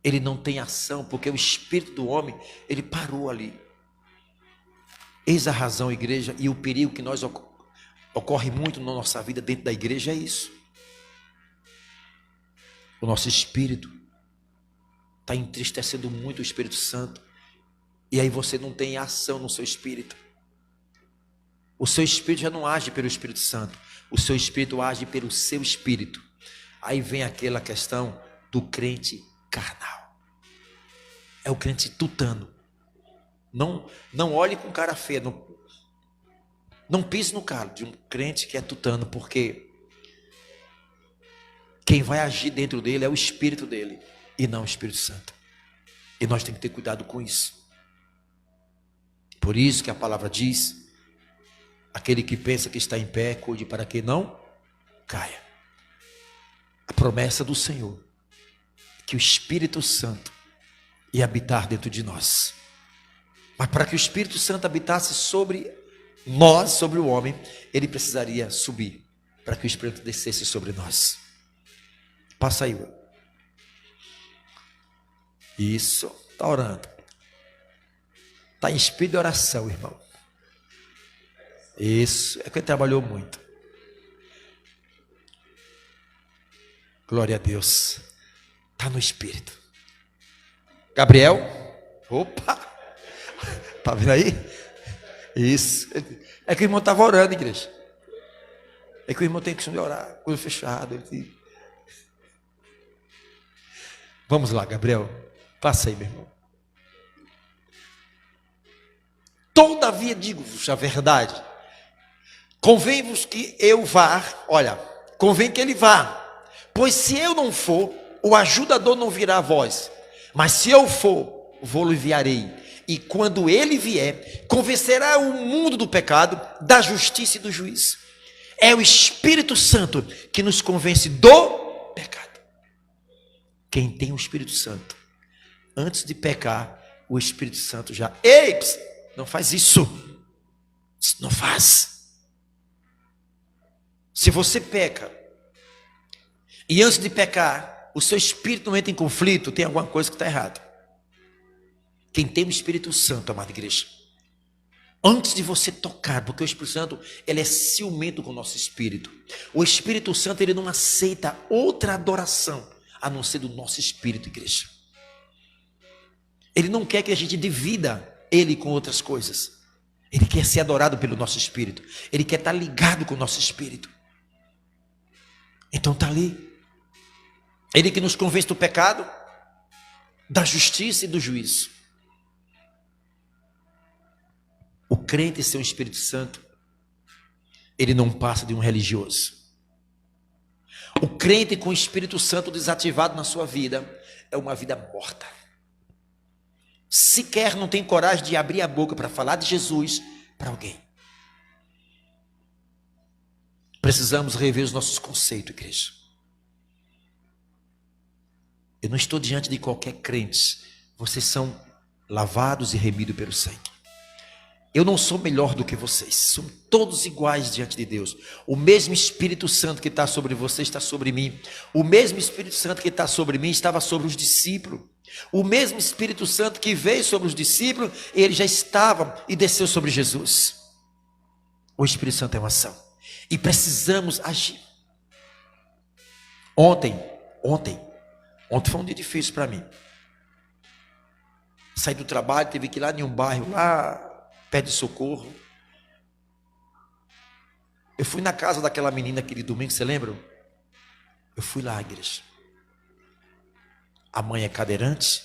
ele não tem ação, porque o Espírito do homem, ele parou ali. Eis a razão, igreja, e o perigo que nós ocorre muito na nossa vida dentro da igreja é isso. O nosso espírito está entristecendo muito o Espírito Santo. E aí você não tem ação no seu espírito. O seu espírito já não age pelo Espírito Santo. O seu espírito age pelo seu espírito. Aí vem aquela questão do crente carnal. É o crente tutano. Não olhe com cara feia. Não pise no calo de um crente que é tutano, porque quem vai agir dentro dele é o Espírito dele e não o Espírito Santo. E nós temos que ter cuidado com isso. Por isso que a palavra diz: aquele que pensa que está em pé, cuide para que não caia. A promessa do Senhor é que o Espírito Santo ia habitar dentro de nós. Mas para que o Espírito Santo habitasse sobre nós, sobre o homem, ele precisaria subir, para que o Espírito descesse sobre nós. Passa aí. Isso, está orando. Está em espírito de oração, irmão. Isso, é que ele trabalhou muito. Glória a Deus. Está no espírito. Gabriel. Opa. Está vendo aí? Isso. É que o irmão estava orando, igreja. É que o irmão tem que orar, com o olho fechado. Vamos lá, Gabriel. Passa aí, meu irmão. Todavia digo-vos a verdade. Convém-vos que eu vá. Olha, convém que ele vá. Pois se eu não for, o ajudador não virá a vós. Mas se eu for, vou-lo enviarei. E quando ele vier, convencerá o mundo do pecado, da justiça e do juízo. É o Espírito Santo que nos convence do pecado. Quem tem o Espírito Santo, antes de pecar, o Espírito Santo já... Ei, não faz isso. Não faz. Se você peca, e antes de pecar, o seu espírito não entra em conflito, tem alguma coisa que está errada. Quem tem o Espírito Santo, amada igreja, antes de você tocar, porque o Espírito Santo, ele é ciumento com o nosso espírito. O Espírito Santo, ele não aceita outra adoração, a não ser do nosso espírito, igreja. Ele não quer que a gente divida ele com outras coisas. Ele quer ser adorado pelo nosso espírito. Ele quer estar ligado com o nosso espírito. Então está ali. Ele que nos convence do pecado, da justiça e do juízo. O crente sem o Espírito Santo, ele não passa de um religioso. O crente com o Espírito Santo desativado na sua vida é uma vida morta. Sequer não tem coragem de abrir a boca para falar de Jesus para alguém. Precisamos rever os nossos conceitos, igreja. Eu não estou diante de qualquer crente. Vocês são lavados e remidos pelo sangue. Eu não sou melhor do que vocês. Somos todos iguais diante de Deus. O mesmo Espírito Santo que está sobre você está sobre mim. O mesmo Espírito Santo que está sobre mim estava sobre os discípulos. O mesmo Espírito Santo que veio sobre os discípulos, ele já estava e desceu sobre Jesus. O Espírito Santo é uma ação. E precisamos agir. Ontem foi um dia difícil para mim. Saí do trabalho, teve que ir lá em um bairro, lá perto de Socorro. Eu fui na casa daquela menina aquele domingo, você lembra? Eu fui lá, igreja. A mãe é cadeirante.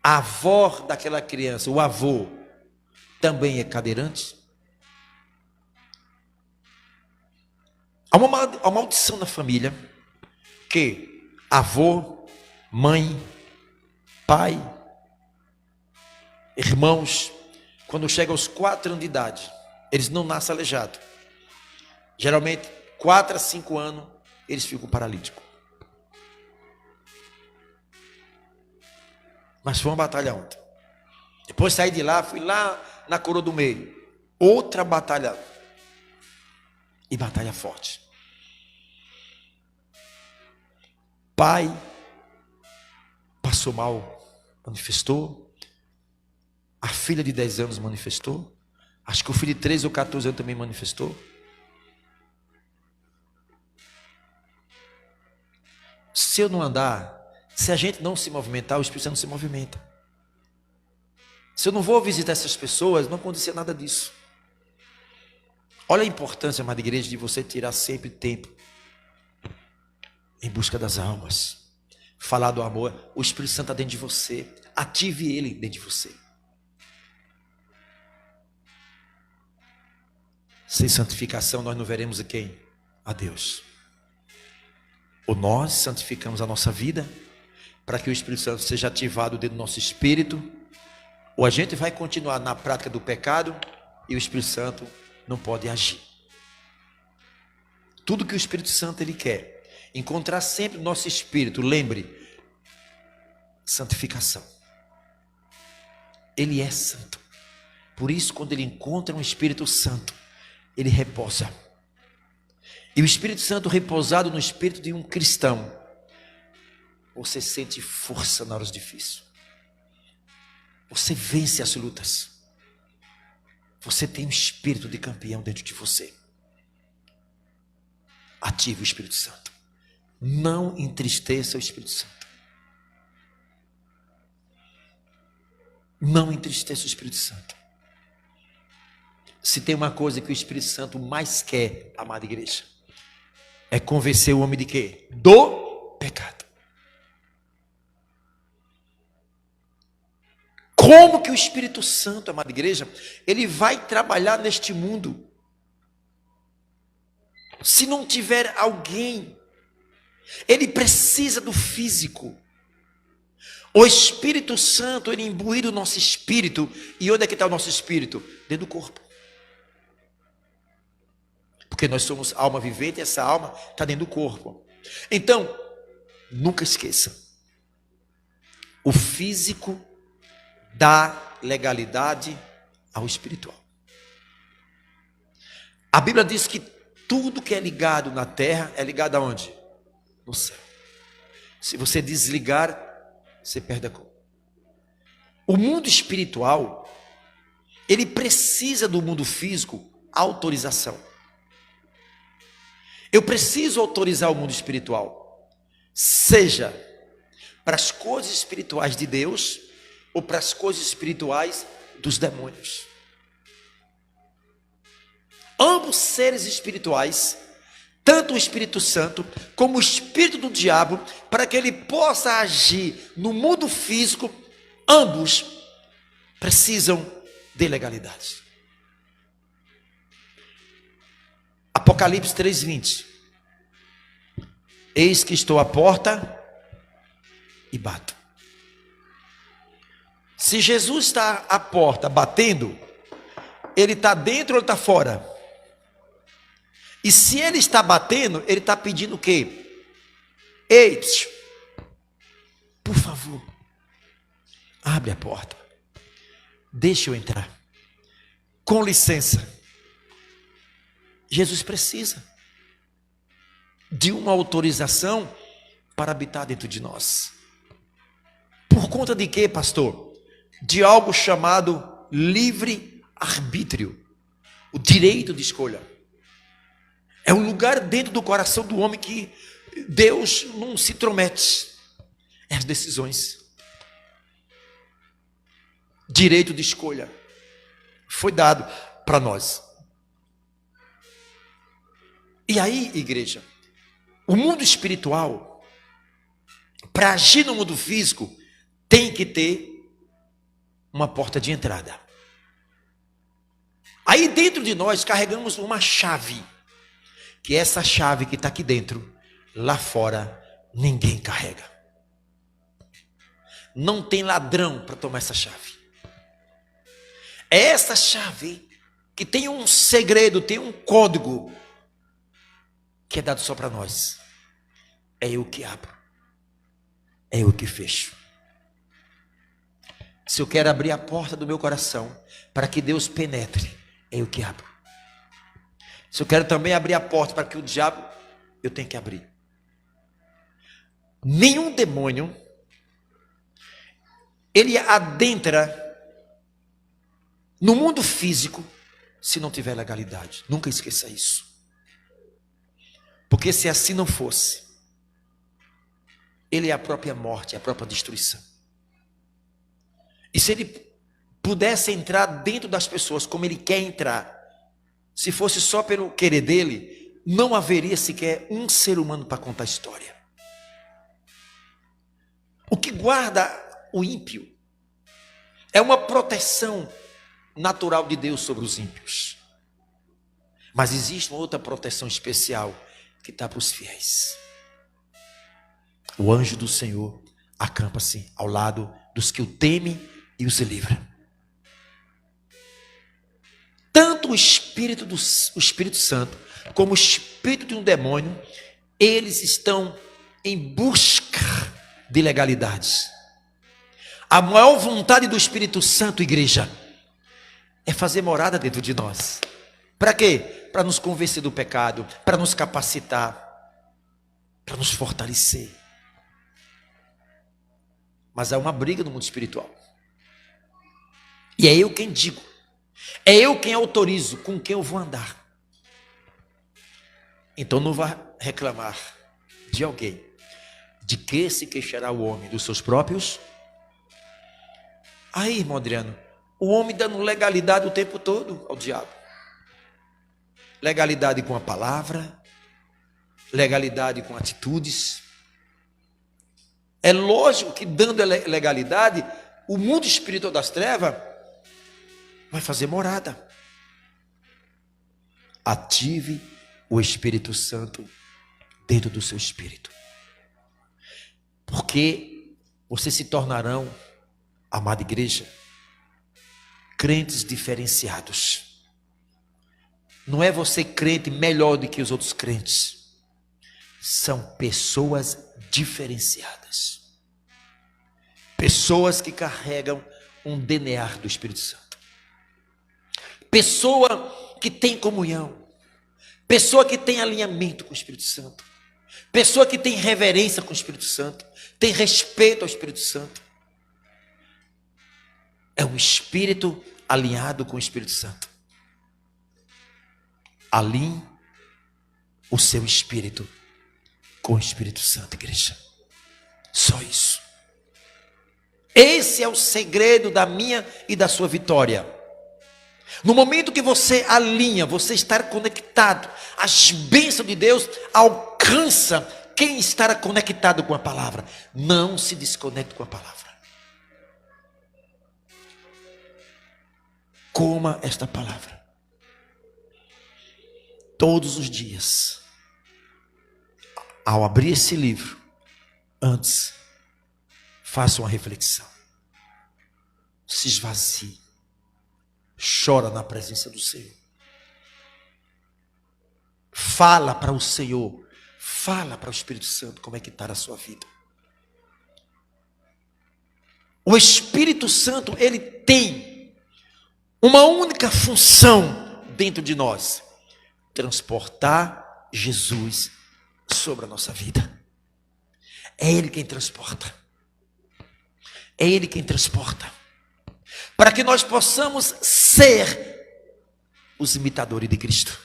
A avó daquela criança, o avô, também é cadeirante. Há uma maldição na família que avô, mãe, pai, irmãos, quando chegam aos 4 anos de idade, eles não nascem aleijados. Geralmente, 4 a 5 anos, eles ficam paralíticos. Mas foi uma batalha ontem. Depois saí de lá, fui lá na Coroa do Meio. Outra batalha. E batalha forte. Pai passou mal, manifestou. A filha de 10 anos manifestou. Acho que o filho de 13 ou 14 anos também manifestou. Se eu não andar, se a gente não se movimentar, o Espírito Santo não se movimenta. Se eu não vou visitar essas pessoas, não acontecia nada disso. Olha a importância, amada igreja, de você tirar sempre tempo em busca das almas. Falar do amor. O Espírito Santo está dentro de você. Ative ele dentro de você. Sem santificação nós não veremos a quem? A Deus. Ou nós santificamos a nossa vida para que o Espírito Santo seja ativado dentro do nosso espírito, ou a gente vai continuar na prática do pecado e o Espírito Santo não pode agir. Tudo que o Espírito Santo ele quer encontrar sempre no nosso espírito, lembre, santificação. Ele é santo. Por isso, quando ele encontra um Espírito Santo, ele reposa. E o Espírito Santo repousado no espírito de um cristão, você sente força nas horas difíceis. Você vence as lutas. Você tem um espírito de campeão dentro de você. Ative o Espírito Santo. Não entristeça o Espírito Santo. Não entristeça o Espírito Santo. Se tem uma coisa que o Espírito Santo mais quer, amada igreja, é convencer o homem de quê? Do pecado. Como que o Espírito Santo, amada igreja, ele vai trabalhar neste mundo se não tiver alguém? Ele precisa do físico. O Espírito Santo, ele imbui o nosso espírito. E onde é que está o nosso espírito? Dentro do corpo. Porque nós somos alma vivente e essa alma está dentro do corpo. Então, nunca esqueça. O físico dá legalidade ao espiritual. A Bíblia diz que tudo que é ligado na terra é ligado aonde? No céu. Se você desligar, você perde a conta. O mundo espiritual, ele precisa do mundo físico autorização. Eu preciso autorizar o mundo espiritual, seja para as coisas espirituais de Deus ou para as coisas espirituais dos demônios. Ambos seres espirituais, tanto o Espírito Santo como o espírito do diabo, para que ele possa agir no mundo físico, ambos precisam de legalidade. Apocalipse 3:20. Eis que estou à porta e bato. Se Jesus está à porta batendo, ele está dentro ou ele está fora? E se ele está batendo, ele está pedindo o quê? Ei, por favor, abre a porta, deixa eu entrar, com licença. Jesus precisa de uma autorização para habitar dentro de nós. Por conta de quê, pastor? De algo chamado livre-arbítrio, o direito de escolha. É um lugar dentro do coração do homem que Deus não se intromete. É as decisões. Direito de escolha foi dado para nós. E aí, igreja, o mundo espiritual, para agir no mundo físico, tem que ter uma porta de entrada. Aí dentro de nós carregamos uma chave, que essa chave que está aqui dentro, lá fora, ninguém carrega. Não tem ladrão para tomar essa chave. É essa chave que tem um segredo, tem um código, que é dado só para nós. É eu que abro. É eu que fecho. Se eu quero abrir a porta do meu coração para que Deus penetre, é eu que abro. Se eu quero também abrir a porta para que o diabo, eu tenho que abrir. Nenhum demônio, ele adentra no mundo físico se não tiver legalidade. Nunca esqueça isso. Porque se assim não fosse, ele é a própria morte, a própria destruição. E se ele pudesse entrar dentro das pessoas como ele quer entrar, se fosse só pelo querer dele, não haveria sequer um ser humano para contar a história. O que guarda o ímpio é uma proteção natural de Deus sobre os ímpios. Mas existe uma outra proteção especial que está para os fiéis. O anjo do Senhor acampa-se ao lado dos que o temem e os livra. Tanto o Espírito Santo como o espírito de um demônio, eles estão em busca de legalidades. A maior vontade do Espírito Santo, igreja, é fazer morada dentro de nós. Para quê? Para nos convencer do pecado, para nos capacitar, para nos fortalecer. Mas há uma briga no mundo espiritual. E é eu quem digo. É eu quem autorizo com quem eu vou andar. Então não vá reclamar de alguém. De que se queixará o homem? Dos seus próprios? Aí, irmão Adriano, o homem dando legalidade o tempo todo ao diabo. Legalidade com a palavra, legalidade com atitudes. É lógico que dando legalidade, o mundo espiritual das trevas vai fazer morada. Ative o Espírito Santo dentro do seu espírito. Porque vocês se tornarão, amada igreja, crentes diferenciados. Não é você crente melhor do que os outros crentes. São pessoas diferenciadas. Pessoas que carregam um DNA do Espírito Santo. Pessoa que tem comunhão. Pessoa que tem alinhamento com o Espírito Santo. Pessoa que tem reverência com o Espírito Santo. Tem respeito ao Espírito Santo. É um espírito alinhado com o Espírito Santo. Alinhe o seu espírito com o Espírito Santo, igreja. Só isso. Esse é o segredo da minha e da sua vitória. No momento que você alinha, você estar conectado, as bênçãos de Deus alcança quem estará conectado com a palavra. Não se desconecte com a palavra. Coma esta palavra todos os dias. Ao abrir esse livro, antes, faça uma reflexão. Se esvazie. Chora na presença do Senhor. Fala para o Senhor. Fala para o Espírito Santo como é que está a sua vida. O Espírito Santo, ele tem uma única função dentro de nós: transportar Jesus sobre a nossa vida. É Ele quem transporta. É Ele quem transporta. Para que nós possamos ser os imitadores de Cristo.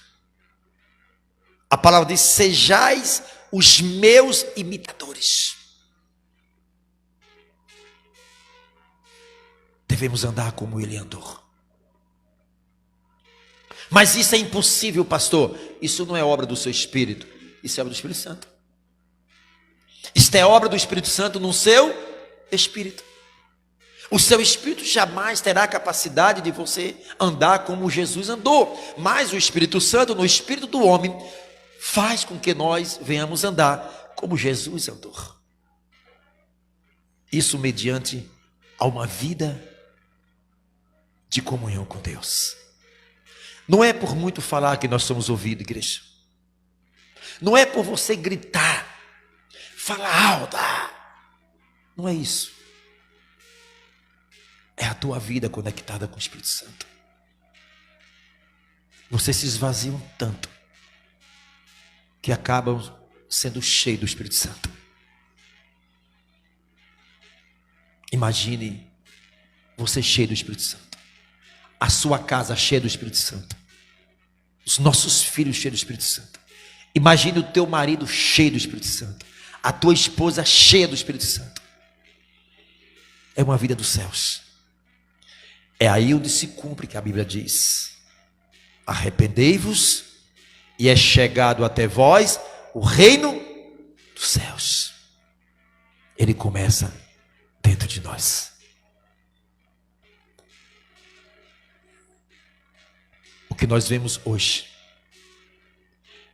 A palavra diz: sejais os meus imitadores. Devemos andar como Ele andou. Mas isso é impossível, pastor. Isso não é obra do seu Espírito. Isso é obra do Espírito Santo. Isto é obra do Espírito Santo no seu Espírito. O seu Espírito jamais terá a capacidade de você andar como Jesus andou. Mas o Espírito Santo, no Espírito do homem, faz com que nós venhamos andar como Jesus andou. Isso mediante a uma vida de comunhão com Deus. Não é por muito falar que nós somos ouvidos, igreja. Não é por você gritar, falar alto. Não é isso. É a tua vida conectada com o Espírito Santo. Vocês se esvaziam tanto que acabam sendo cheios do Espírito Santo. Imagine você cheio do Espírito Santo. A sua casa cheia do Espírito Santo. Os nossos filhos cheios do Espírito Santo. Imagine o teu marido cheio do Espírito Santo. A tua esposa cheia do Espírito Santo. É uma vida dos céus. É aí onde se cumpre que a Bíblia diz: arrependei-vos, e é chegado até vós o reino dos céus. Ele começa dentro de nós. O que nós vemos hoje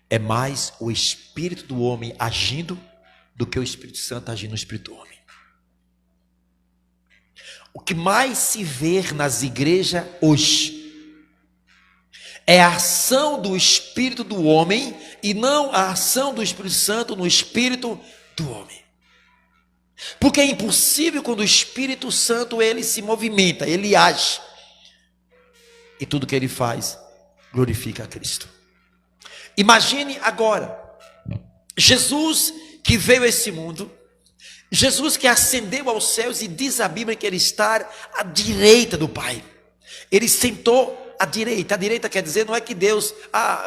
é mais o espírito do homem agindo do que o Espírito Santo agindo no espírito do homem. O que mais se vê nas igrejas hoje é a ação do espírito do homem e não a ação do Espírito Santo no espírito do homem. Porque é impossível quando o Espírito Santo ele se movimenta, ele age. E tudo que ele faz glorifica a Cristo. Imagine agora, Jesus que veio a esse mundo, Jesus que ascendeu aos céus e diz a Bíblia que ele está à direita do Pai. Ele sentou à direita. A direita quer dizer, não é que Deus,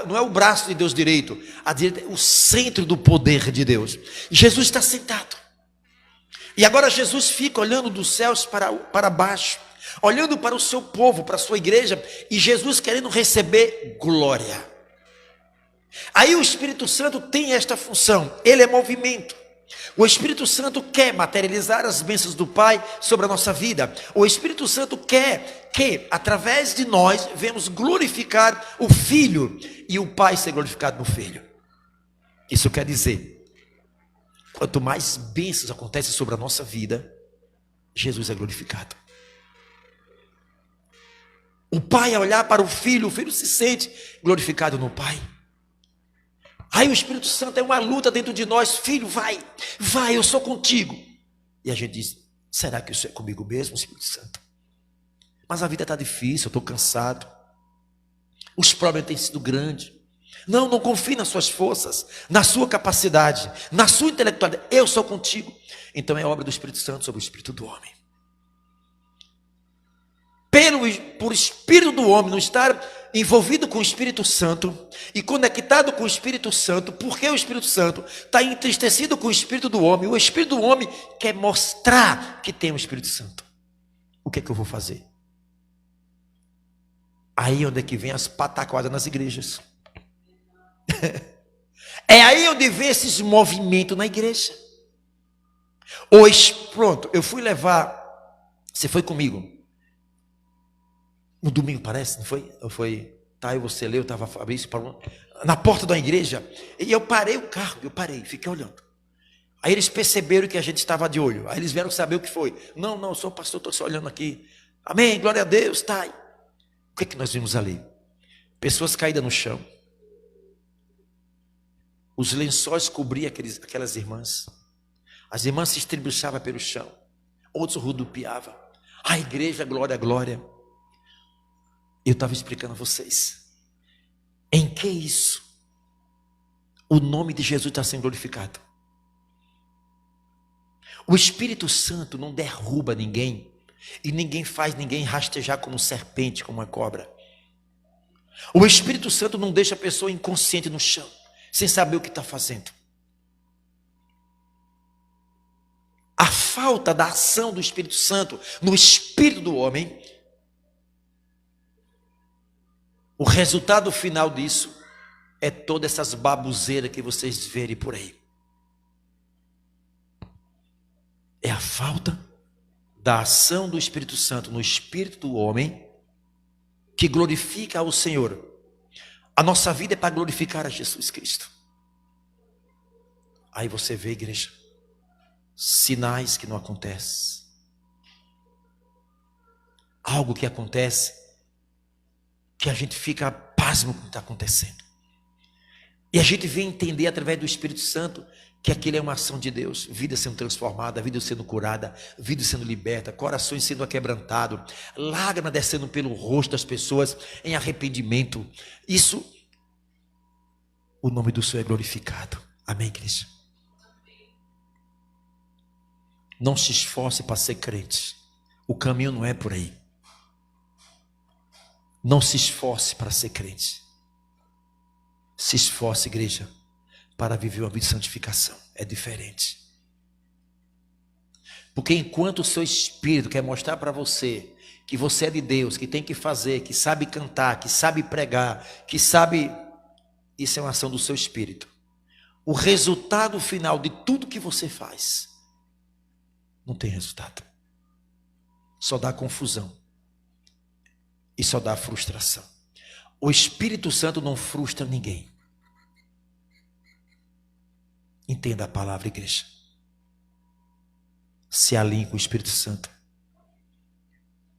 não é o braço de Deus direito. A direita é o centro do poder de Deus. Jesus está sentado. E agora Jesus fica olhando dos céus para baixo, olhando para o seu povo, para a sua igreja, e Jesus querendo receber glória. Aí o Espírito Santo tem esta função, ele é movimento. O Espírito Santo quer materializar as bênçãos do Pai sobre a nossa vida. O Espírito Santo quer que, através de nós, venhamos glorificar o Filho e o Pai ser glorificado no Filho. Isso quer dizer, quanto mais bênçãos acontecem sobre a nossa vida, Jesus é glorificado. O Pai, ao olhar para o Filho se sente glorificado no Pai. Aí o Espírito Santo é uma luta dentro de nós. Filho, vai, eu sou contigo. E a gente diz, será que isso é comigo mesmo, Espírito Santo? Mas a vida está difícil, eu estou cansado. Os problemas têm sido grandes. Não confie nas suas forças, na sua capacidade, na sua intelectualidade. Eu sou contigo. Então é obra do Espírito Santo sobre o Espírito do homem. Por Espírito do homem não estar envolvido com o Espírito Santo e conectado com o Espírito Santo, porque o Espírito Santo está entristecido com o Espírito do homem, o Espírito do homem quer mostrar que tem o Espírito Santo. O que é que eu vou fazer? Aí onde é que vem as pataquadas nas igrejas. É aí onde vem esses movimentos na igreja. Hoje, pronto, eu fui levar, você foi comigo no domingo, parece, não foi? Tá, e você leu, estava Fabrício na porta da igreja, e eu parei o carro, fiquei olhando. Aí eles perceberam que a gente estava de olho, aí eles vieram saber o que foi. Não, eu sou pastor, estou só olhando aqui. Amém, glória a Deus, tá. O que é que nós vimos ali? Pessoas caídas no chão. Os lençóis cobriam aquelas irmãs. As irmãs se estribuchavam pelo chão, outros rodopiavam. A igreja, glória, glória. Eu estava explicando a vocês, em que isso? O nome de Jesus está sendo glorificado. O Espírito Santo não derruba ninguém, e ninguém faz ninguém rastejar como serpente, como uma cobra. O Espírito Santo não deixa a pessoa inconsciente no chão, sem saber o que está fazendo. A falta da ação do Espírito Santo no espírito do homem, o resultado final disso é todas essas babuzeiras que vocês verem por aí. É a falta da ação do Espírito Santo no espírito do homem que glorifica ao Senhor. A nossa vida é para glorificar a Jesus Cristo. Aí você vê, igreja, sinais que não acontecem. Algo que acontece que a gente fica pasmo com o que está acontecendo. E a gente vem entender através do Espírito Santo que aquilo é uma ação de Deus. Vida sendo transformada, vida sendo curada, vida sendo liberta, corações sendo aquebrantados, lágrimas descendo pelo rosto das pessoas em arrependimento. Isso, o nome do Senhor é glorificado. Amém, igreja? Não se esforce para ser crente. O caminho não é por aí. Não se esforce para ser crente. Se esforce, igreja, para viver uma vida de santificação. É diferente. Porque enquanto o seu espírito quer mostrar para você que você é de Deus, que tem que fazer, que sabe cantar, que sabe pregar, que sabe... Isso é uma ação do seu espírito. O resultado final de tudo que você faz não tem resultado. Só dá confusão. E só dá frustração. O Espírito Santo não frustra ninguém. Entenda a palavra, igreja. Se alinhe com o Espírito Santo.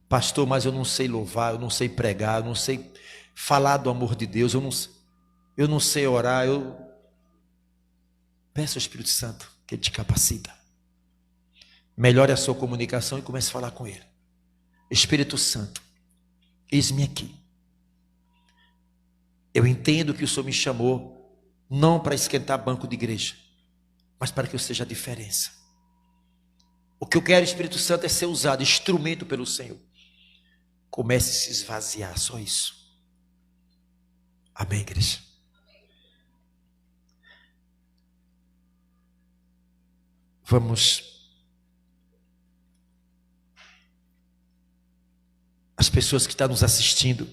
Pastor, mas eu não sei louvar, eu não sei pregar, eu não sei falar do amor de Deus, eu não sei orar. Peça ao Espírito Santo que Ele te capacita. Melhore a sua comunicação e comece a falar com Ele. Espírito Santo, eis-me aqui. Eu entendo que o Senhor me chamou não para esquentar banco de igreja, mas para que eu seja a diferença. O que eu quero, Espírito Santo, é ser usado, instrumento pelo Senhor. Comece a se esvaziar, só isso. Amém, igreja? Vamos. As pessoas que estão nos assistindo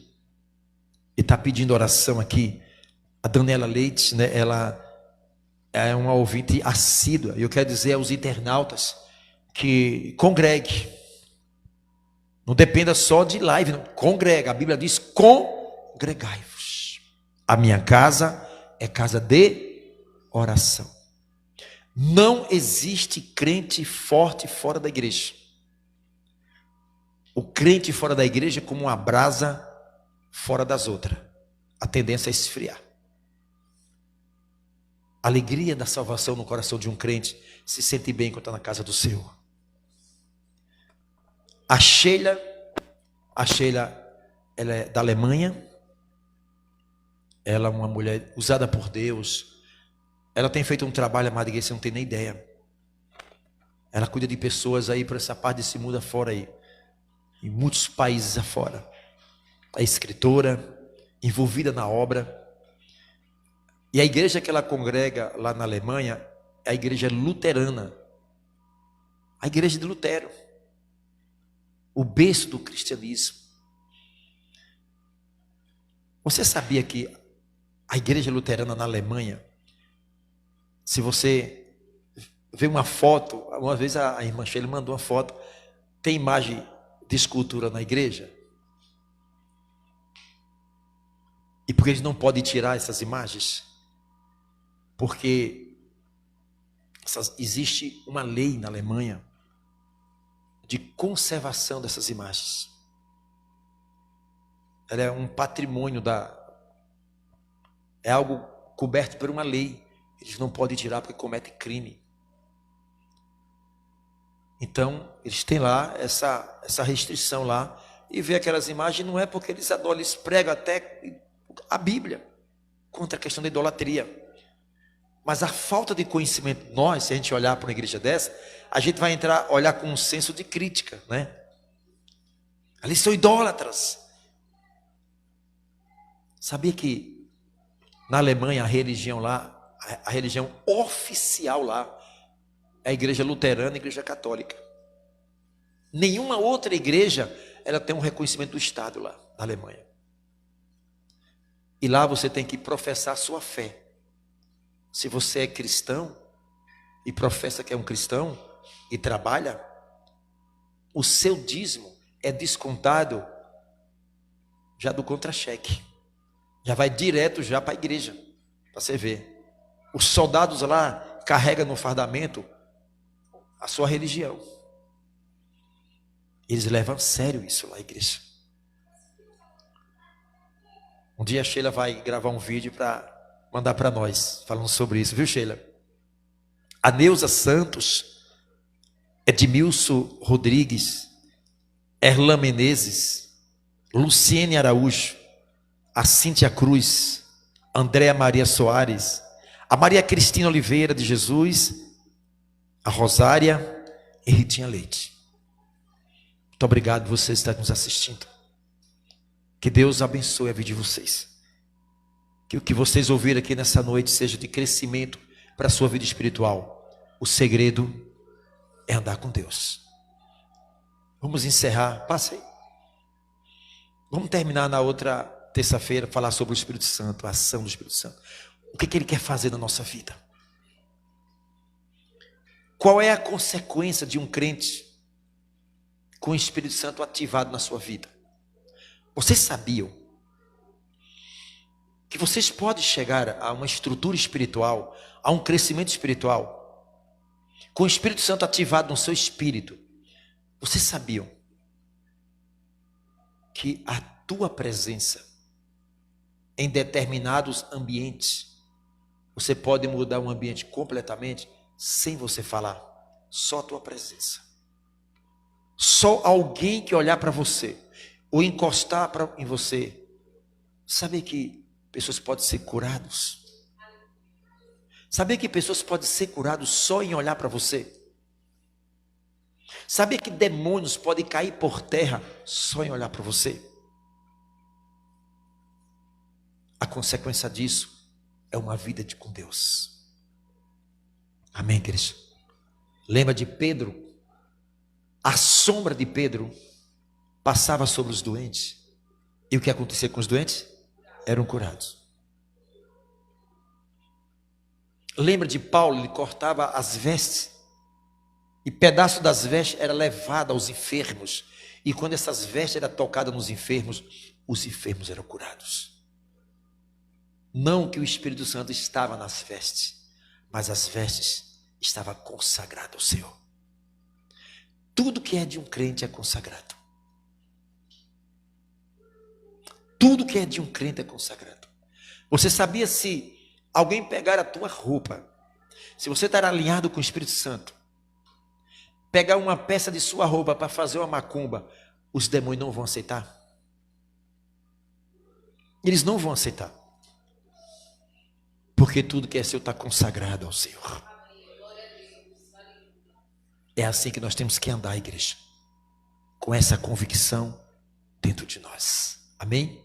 e estão pedindo oração aqui, a Daniela Leite, né, ela é uma ouvinte assídua. E eu quero dizer aos internautas que congregue. Não dependa só de live, não. Congrega. A Bíblia diz: congregai-vos. A minha casa é casa de oração. Não existe crente forte fora da igreja. O crente fora da igreja é como uma brasa fora das outras. A tendência é esfriar. A alegria da salvação no coração de um crente se sente bem quando está na casa do Senhor. A Sheila, ela é da Alemanha. Ela é uma mulher usada por Deus. Ela tem feito um trabalho, amada igreja, você não tem nem ideia. Ela cuida de pessoas aí por essa parte desse mundo afora aí. Em muitos países afora. É escritora, envolvida na obra. E a igreja que ela congrega lá na Alemanha é a igreja luterana. A igreja de Lutero. O berço do cristianismo. Você sabia que a igreja luterana na Alemanha, se você vê uma foto, uma vez a irmã Sheila mandou uma foto, tem imagem de escultura na igreja? E por que eles não podem tirar essas imagens? Porque existe uma lei na Alemanha de conservação dessas imagens. Ela é um patrimônio é algo coberto por uma lei. Eles não podem tirar porque cometem crime. Então, eles têm lá essa restrição lá. E ver aquelas imagens não é porque eles adoram, eles pregam até a Bíblia contra a questão da idolatria. Mas a falta de conhecimento, se a gente olhar para uma igreja dessa, a gente vai olhar com um senso de crítica, né? Eles são idólatras. Sabia que na Alemanha a religião lá, a religião oficial lá, é a igreja luterana e a igreja católica. Nenhuma outra igreja ela tem um reconhecimento do Estado lá na Alemanha. E lá você tem que professar a sua fé. Se você é cristão e professa que é um cristão e trabalha, o seu dízimo é descontado já do contra-cheque. Já vai direto já para a igreja, para você ver. Os soldados lá carregam no fardamento a sua religião. Eles levam a sério isso lá, igreja. Um dia a Sheila vai gravar um vídeo para mandar para nós, falando sobre isso, viu, Sheila? A Neuza Santos, Edmilson Rodrigues, Erlan Menezes, Luciene Araújo, a Cíntia Cruz, Andréa Maria Soares, a Maria Cristina Oliveira de Jesus, a Rosária e Ritinha Leite. Muito obrigado por vocês estarem nos assistindo. Que Deus abençoe a vida de vocês. Que o que vocês ouviram aqui nessa noite seja de crescimento para a sua vida espiritual. O segredo é andar com Deus. Vamos encerrar. Passa aí. Vamos terminar na outra terça-feira, falar sobre o Espírito Santo, a ação do Espírito Santo. O que ele quer fazer na nossa vida? Qual é a consequência de um crente com o Espírito Santo ativado na sua vida? Vocês sabiam que vocês podem chegar a uma estrutura espiritual, a um crescimento espiritual, com o Espírito Santo ativado no seu espírito? Vocês sabiam que a tua presença em determinados ambientes, você pode mudar um ambiente completamente sem você falar, só a tua presença. Só alguém que olhar para você ou encostar em você, sabe que pessoas podem ser curadas? Saber que pessoas podem ser curadas só em olhar para você? Saber que demônios podem cair por terra só em olhar para você? A consequência disso é uma vida com Deus. Amém, igreja? Lembra de Pedro? A sombra de Pedro passava sobre os doentes. E o que acontecia com os doentes? Eram curados. Lembra de Paulo? Ele cortava as vestes. E pedaço das vestes era levado aos enfermos. E quando essas vestes eram tocadas nos enfermos, os enfermos eram curados. Não que o Espírito Santo estava nas vestes, mas as vestes estavam consagradas ao Senhor. Tudo que é de um crente é consagrado. Tudo que é de um crente é consagrado. Você sabia, se alguém pegar a tua roupa, se você estar alinhado com o Espírito Santo, pegar uma peça de sua roupa para fazer uma macumba, os demônios não vão aceitar? Eles não vão aceitar. Porque tudo que é seu está consagrado ao Senhor. É assim que nós temos que andar, igreja. Com essa convicção dentro de nós. Amém?